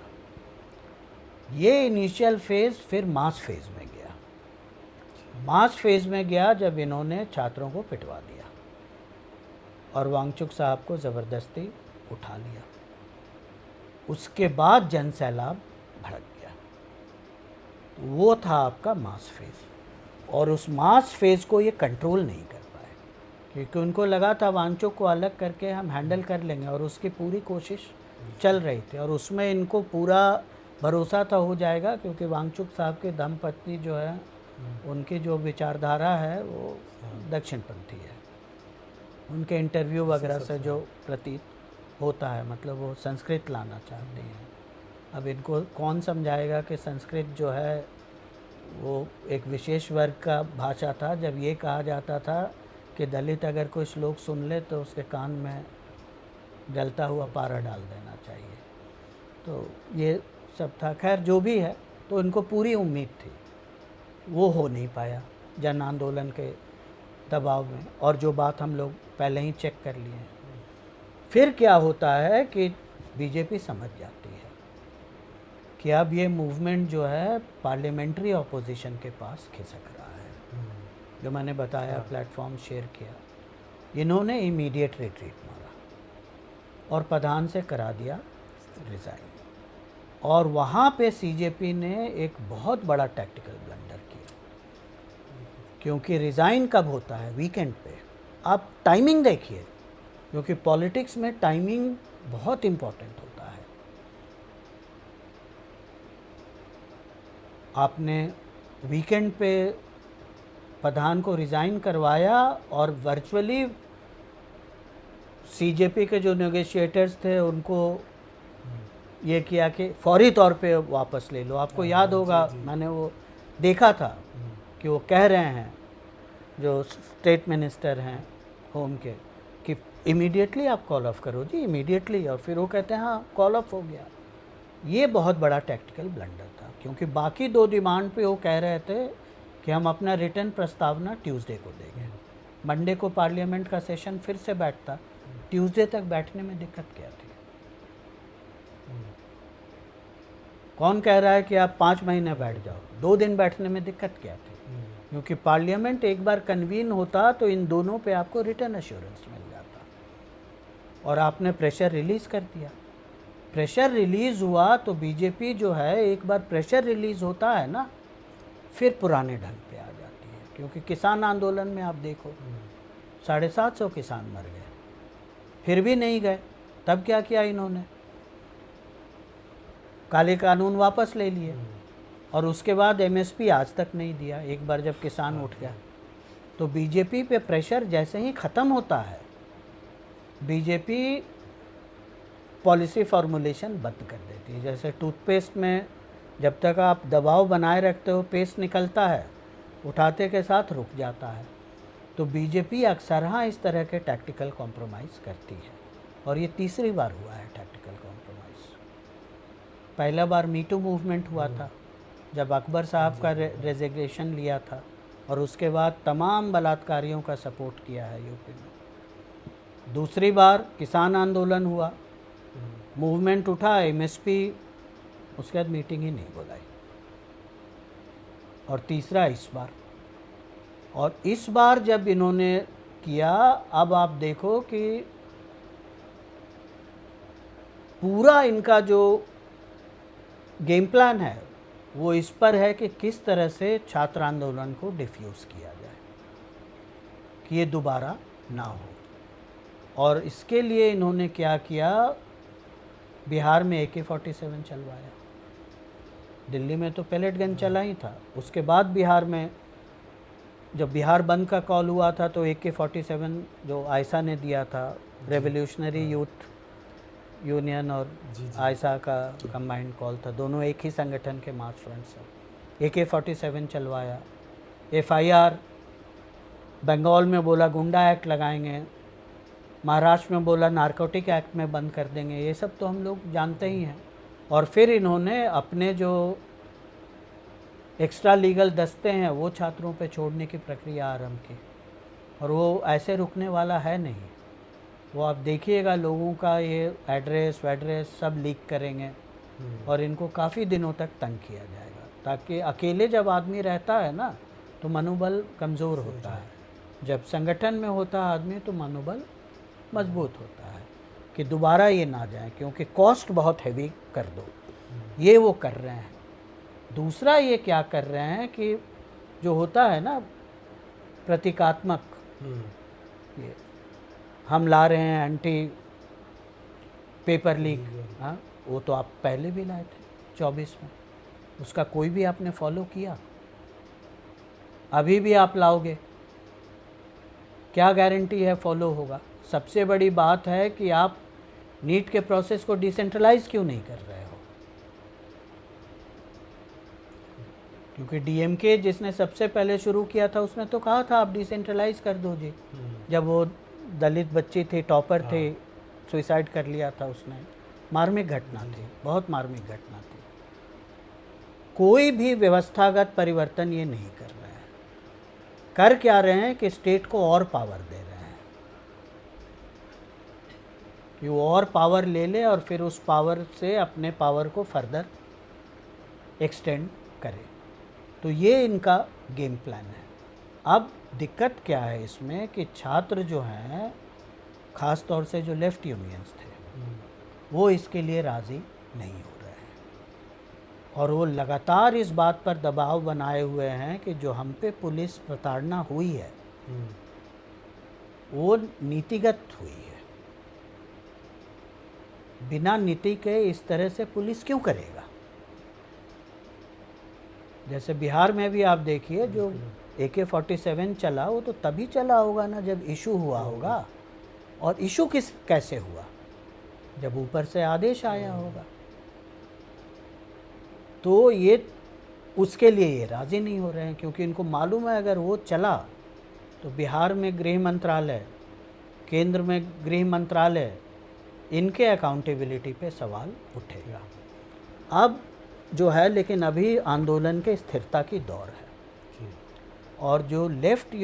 ये इनिशियल फेज़ फिर मास फेज़ में गया। मास फेज़ में गया जब इन्होंने छात्रों को पिटवा दिया और वांगचुक साहब को ज़बरदस्ती उठा लिया। उसके बाद जन सैलाब भड़क गया। वो था आपका मास फेज, और उस मास फेज को ये कंट्रोल नहीं कर पाए, क्योंकि उनको लगा था वांगचुक को अलग करके हम हैंडल कर लेंगे, और उसकी पूरी कोशिश चल रही थी, और उसमें इनको पूरा भरोसा था हो जाएगा, क्योंकि वांगचुक साहब के धर्मपत्नी जो है उनकी जो विचारधारा है वो दक्षिणपंथी है। उनके इंटरव्यू वगैरह से जो प्रतीत होता है, मतलब वो संस्कृत लाना चाहते हैं। अब इनको कौन समझाएगा कि संस्कृत जो है वो एक विशेष वर्ग का भाषा था, जब ये कहा जाता था कि दलित अगर कोई श्लोक सुन ले तो उसके कान में जलता हुआ पारा डाल देना चाहिए। तो ये सब था। खैर जो भी है, तो इनको पूरी उम्मीद थी, वो हो नहीं पाया जन आंदोलन के दबाव में, और जो बात हम लोग पहले ही चेक कर लिए हैं। फिर क्या होता है कि बीजेपी समझ जाती है कि अब ये मूवमेंट जो है पार्लियामेंट्री ऑपोजिशन के पास खिसक रहा है। जो मैंने बताया, प्लेटफॉर्म शेयर किया, इन्होंने इमीडिएट रिट्रीट मारा और प्रधान से करा दिया रिज़ाइन। और वहाँ पे सीजेपी ने एक बहुत बड़ा टैक्टिकल ब्लंडर किया, क्योंकि रिज़ाइन कब होता है? वीकेंड पे। आप टाइमिंग देखिए, क्योंकि पॉलिटिक्स में टाइमिंग बहुत इम्पोर्टेंट होता है। आपने वीकेंड पे प्रधान को रिज़ाइन करवाया, और वर्चुअली सीजेपी के जो नेगोशिएटर्स थे उनको ये किया कि फौरी तौर पे वापस ले लो। आपको याद होगा, मैंने वो देखा था कि वो कह रहे हैं जो स्टेट मिनिस्टर हैं होम के कि इमीडिएटली आप कॉल ऑफ करो जी, इमीडिएटली। और फिर वो कहते हैं हाँ कॉल ऑफ हो गया। ये बहुत बड़ा टैक्टिकल ब्लंडर था, क्योंकि बाकी दो डिमांड पे वो कह रहे थे कि हम अपना रिटर्न प्रस्तावना ट्यूसडे को देंगे। मंडे को पार्लियामेंट का सेशन फिर से बैठता, ट्यूसडे तक बैठने में दिक्कत क्या थी? कौन कह रहा है कि आप 5 महीने बैठ जाओ? 2 दिन बैठने में दिक्कत क्या थी? क्योंकि पार्लियामेंट एक बार कन्वीन होता तो इन दोनों पे आपको रिटर्न एश्योरेंस मिल जाता, और आपने प्रेशर रिलीज़ कर दिया। प्रेशर रिलीज़ हुआ तो बीजेपी जो है, एक बार प्रेशर रिलीज़ होता है ना, फिर पुराने ढंग पे आ जाती है। क्योंकि किसान आंदोलन में आप देखो 750 किसान मर गए, फिर भी नहीं गए। तब क्या किया इन्होंने? काले कानून वापस ले लिए, और उसके बाद एमएसपी आज तक नहीं दिया। एक बार जब किसान उठ गया तो बीजेपी पे प्रेशर जैसे ही ख़त्म होता है, बीजेपी पॉलिसी फॉर्मुलेशन बंद कर देती है। जैसे टूथपेस्ट में जब तक आप दबाव बनाए रखते हो पेस्ट निकलता है, उठाते के साथ रुक जाता है। तो बीजेपी अक्सर हाँ इस तरह के टैक्टिकल कॉम्प्रोमाइज़ करती है, और ये तीसरी बार हुआ है टैक्टिकल कॉम्प्रोमाइज़। पहला बार मीटू मूवमेंट हुआ था, जब अकबर साहब का रेजिग्नेशन लिया था, और उसके बाद तमाम बलात्कारियों का सपोर्ट किया है यूपी में। दूसरी बार किसान आंदोलन हुआ, मूवमेंट उठा, एमएसपी, उसके बाद मीटिंग ही नहीं बुलाई। और तीसरा इस बार, और इस बार जब इन्होंने किया, अब आप देखो कि पूरा इनका जो गेम प्लान है वो इस पर है कि किस तरह से छात्र आंदोलन को डिफ्यूज़ किया जाए कि ये दोबारा ना हो। और इसके लिए इन्होंने क्या किया, बिहार में AK-47 चलवाया, दिल्ली में तो पैलेट गन चला ही था। उसके बाद बिहार में जब बिहार बंद का कॉल हुआ था तो AK-47 जो आयशा ने दिया था, रेवोल्यूशनरी यूथ यूनियन और आयशा का कंबाइंड कॉल था, दोनों एक ही संगठन के मार्च फ्रंट से। AK-47 चलवाया, FIR बंगाल में बोला गुंडा एक्ट लगाएंगे, महाराष्ट्र में बोला नारकोटिक एक्ट में बंद कर देंगे, ये सब तो हम लोग जानते ही हैं। और फिर इन्होंने अपने जो एक्स्ट्रा लीगल दस्ते हैं वो छात्रों पे छोड़ने की प्रक्रिया आरंभ की, और वो ऐसे रुकने वाला है नहीं। वो आप देखिएगा लोगों का ये एड्रेस वैड्रेस सब लीक करेंगे, और इनको काफ़ी दिनों तक तंग किया जाएगा, ताकि अकेले जब आदमी रहता है ना तो मनोबल कमज़ोर होता है, जब संगठन में होता है आदमी तो मनोबल मजबूत होता है। कि दोबारा ये ना जाए, क्योंकि कॉस्ट बहुत हैवी कर दो, ये वो कर रहे हैं। दूसरा ये क्या कर रहे हैं कि जो होता है ना प्रतीकात्मक, ये हम ला रहे हैं एंटी पेपर लीक, हाँ वो तो आप पहले भी लाए थे 24 में, उसका कोई भी आपने फॉलो किया? अभी भी आप लाओगे, क्या गारंटी है फॉलो होगा? सबसे बड़ी बात है कि आप नीट के प्रोसेस को डिसेंट्रलाइज क्यों नहीं कर रहे हो? क्योंकि डीएमके जिसने सबसे पहले शुरू किया था उसने तो कहा था आप डिसेंट्रलाइज कर दो जी। जब वो दलित बच्ची थी, टॉपर थे, सुसाइड कर लिया था उसने, मार्मिक घटना थी, बहुत मार्मिक घटना थी। कोई भी व्यवस्थागत परिवर्तन ये नहीं कर रहे हैं। कर क्या रहे हैं कि स्टेट को और पावर दे रहे हैं कि वो और पावर ले ले और फिर उस पावर से अपने पावर को फर्दर एक्सटेंड करे। तो ये इनका गेम प्लान है। अब दिक्कत क्या है इसमें कि छात्र जो हैं, ख़ास तौर से जो लेफ़्ट यूनियंस थे, वो इसके लिए राज़ी नहीं हो रहे हैं और वो लगातार इस बात पर दबाव बनाए हुए हैं कि जो हम पे पुलिस प्रताड़ना हुई है वो नीतिगत हुई है। बिना नीति के इस तरह से पुलिस क्यों करेगा? जैसे बिहार में भी आप देखिए, जो AK-47 चला वो तो तभी चला होगा ना जब इशू हुआ होगा, और इशू कैसे हुआ? जब ऊपर से आदेश आया होगा। तो ये उसके लिए ये राज़ी नहीं हो रहे हैं, क्योंकि इनको मालूम है अगर वो चला तो बिहार में गृह मंत्रालय, केंद्र में गृह मंत्रालय, इनके अकाउंटेबिलिटी पे सवाल उठेगा। अब जो है, लेकिन अभी आंदोलन के स्थिरता की दौर है और जो लेफ़्ट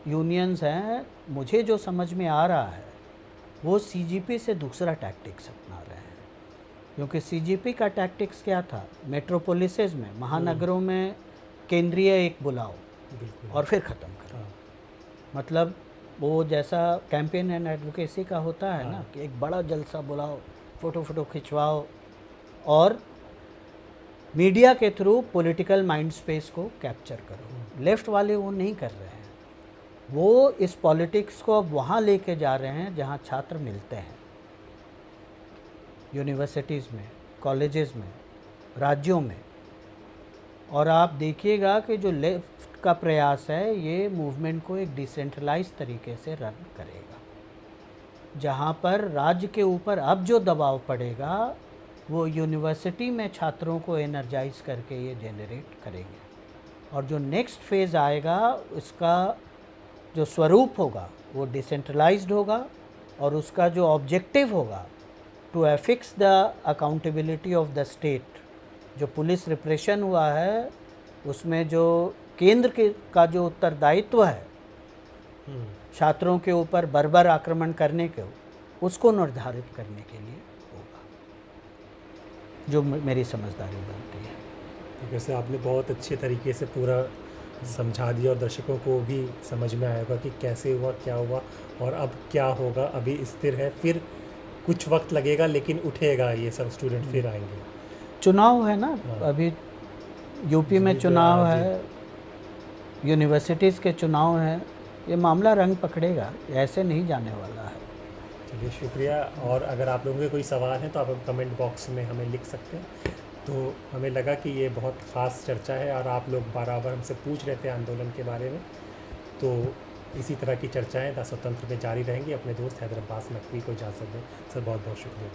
यूनियंस हैं, मुझे जो समझ में आ रहा है वो CGP से दूसरा टैक्टिक्स अपना रहे हैं। क्योंकि CGP का टैक्टिक्स क्या था? मेट्रोपोलिसेस में, महानगरों में केंद्रीय एक बुलाओ और फिर ख़त्म करो। मतलब वो जैसा कैंपेन एंड एडवोकेसी का होता है ना, कि एक बड़ा जलसा बुलाओ, फ़ोटो खिंचवाओ और मीडिया के थ्रू पॉलिटिकल माइंड स्पेस को कैप्चर करो। लेफ़्ट वाले वो नहीं कर रहे हैं। वो इस पॉलिटिक्स को अब वहाँ लेके जा रहे हैं जहाँ छात्र मिलते हैं, यूनिवर्सिटीज़ में, कॉलेजेस में, राज्यों में। और आप देखिएगा कि जो लेफ़्ट का प्रयास है, ये मूवमेंट को एक डिसेंट्रलाइज तरीके से रन करेगा, जहाँ पर राज्य के ऊपर अब जो दबाव पड़ेगा वो यूनिवर्सिटी में छात्रों को एनर्जाइज करके ये जनरेट करेंगे। और जो नेक्स्ट फेज़ आएगा उसका जो स्वरूप होगा वो डिसेंट्रलाइज्ड होगा और उसका जो ऑब्जेक्टिव होगा to affix the accountability of the state. जो पुलिस रिप्रेशन हुआ है उसमें जो केंद्र का जो उत्तरदायित्व है छात्रों के ऊपर बर्बर आक्रमण करने के, उसको निर्धारित करने के लिए होगा, जो मेरी समझदारी बनती है। वैसे आपने बहुत अच्छे तरीके से पूरा समझा दिया और दर्शकों को भी समझ में आएगा कि कैसे हुआ, क्या हुआ और अब क्या होगा। अभी स्थिर है, फिर कुछ वक्त लगेगा लेकिन उठेगा, ये सब स्टूडेंट फिर आएंगे। चुनाव है ना, अभी यूपी में चुनाव है, यूनिवर्सिटीज़ के चुनाव हैं, ये मामला रंग पकड़ेगा, ऐसे नहीं जाने वाला है। चलिए शुक्रिया। और अगर आप लोगों के कोई सवाल हैं तो आप कमेंट बॉक्स में हमें लिख सकते हैं। तो हमें लगा कि ये बहुत ख़ास चर्चा है और आप लोग बराबर हमसे पूछ रहे थे आंदोलन के बारे में, तो इसी तरह की चर्चाएं द स्वतंत्र में जारी रहेंगी। अपने दोस्त हैदर अब्बास नकवी को इजाज़त दें। सर बहुत बहुत शुक्रिया।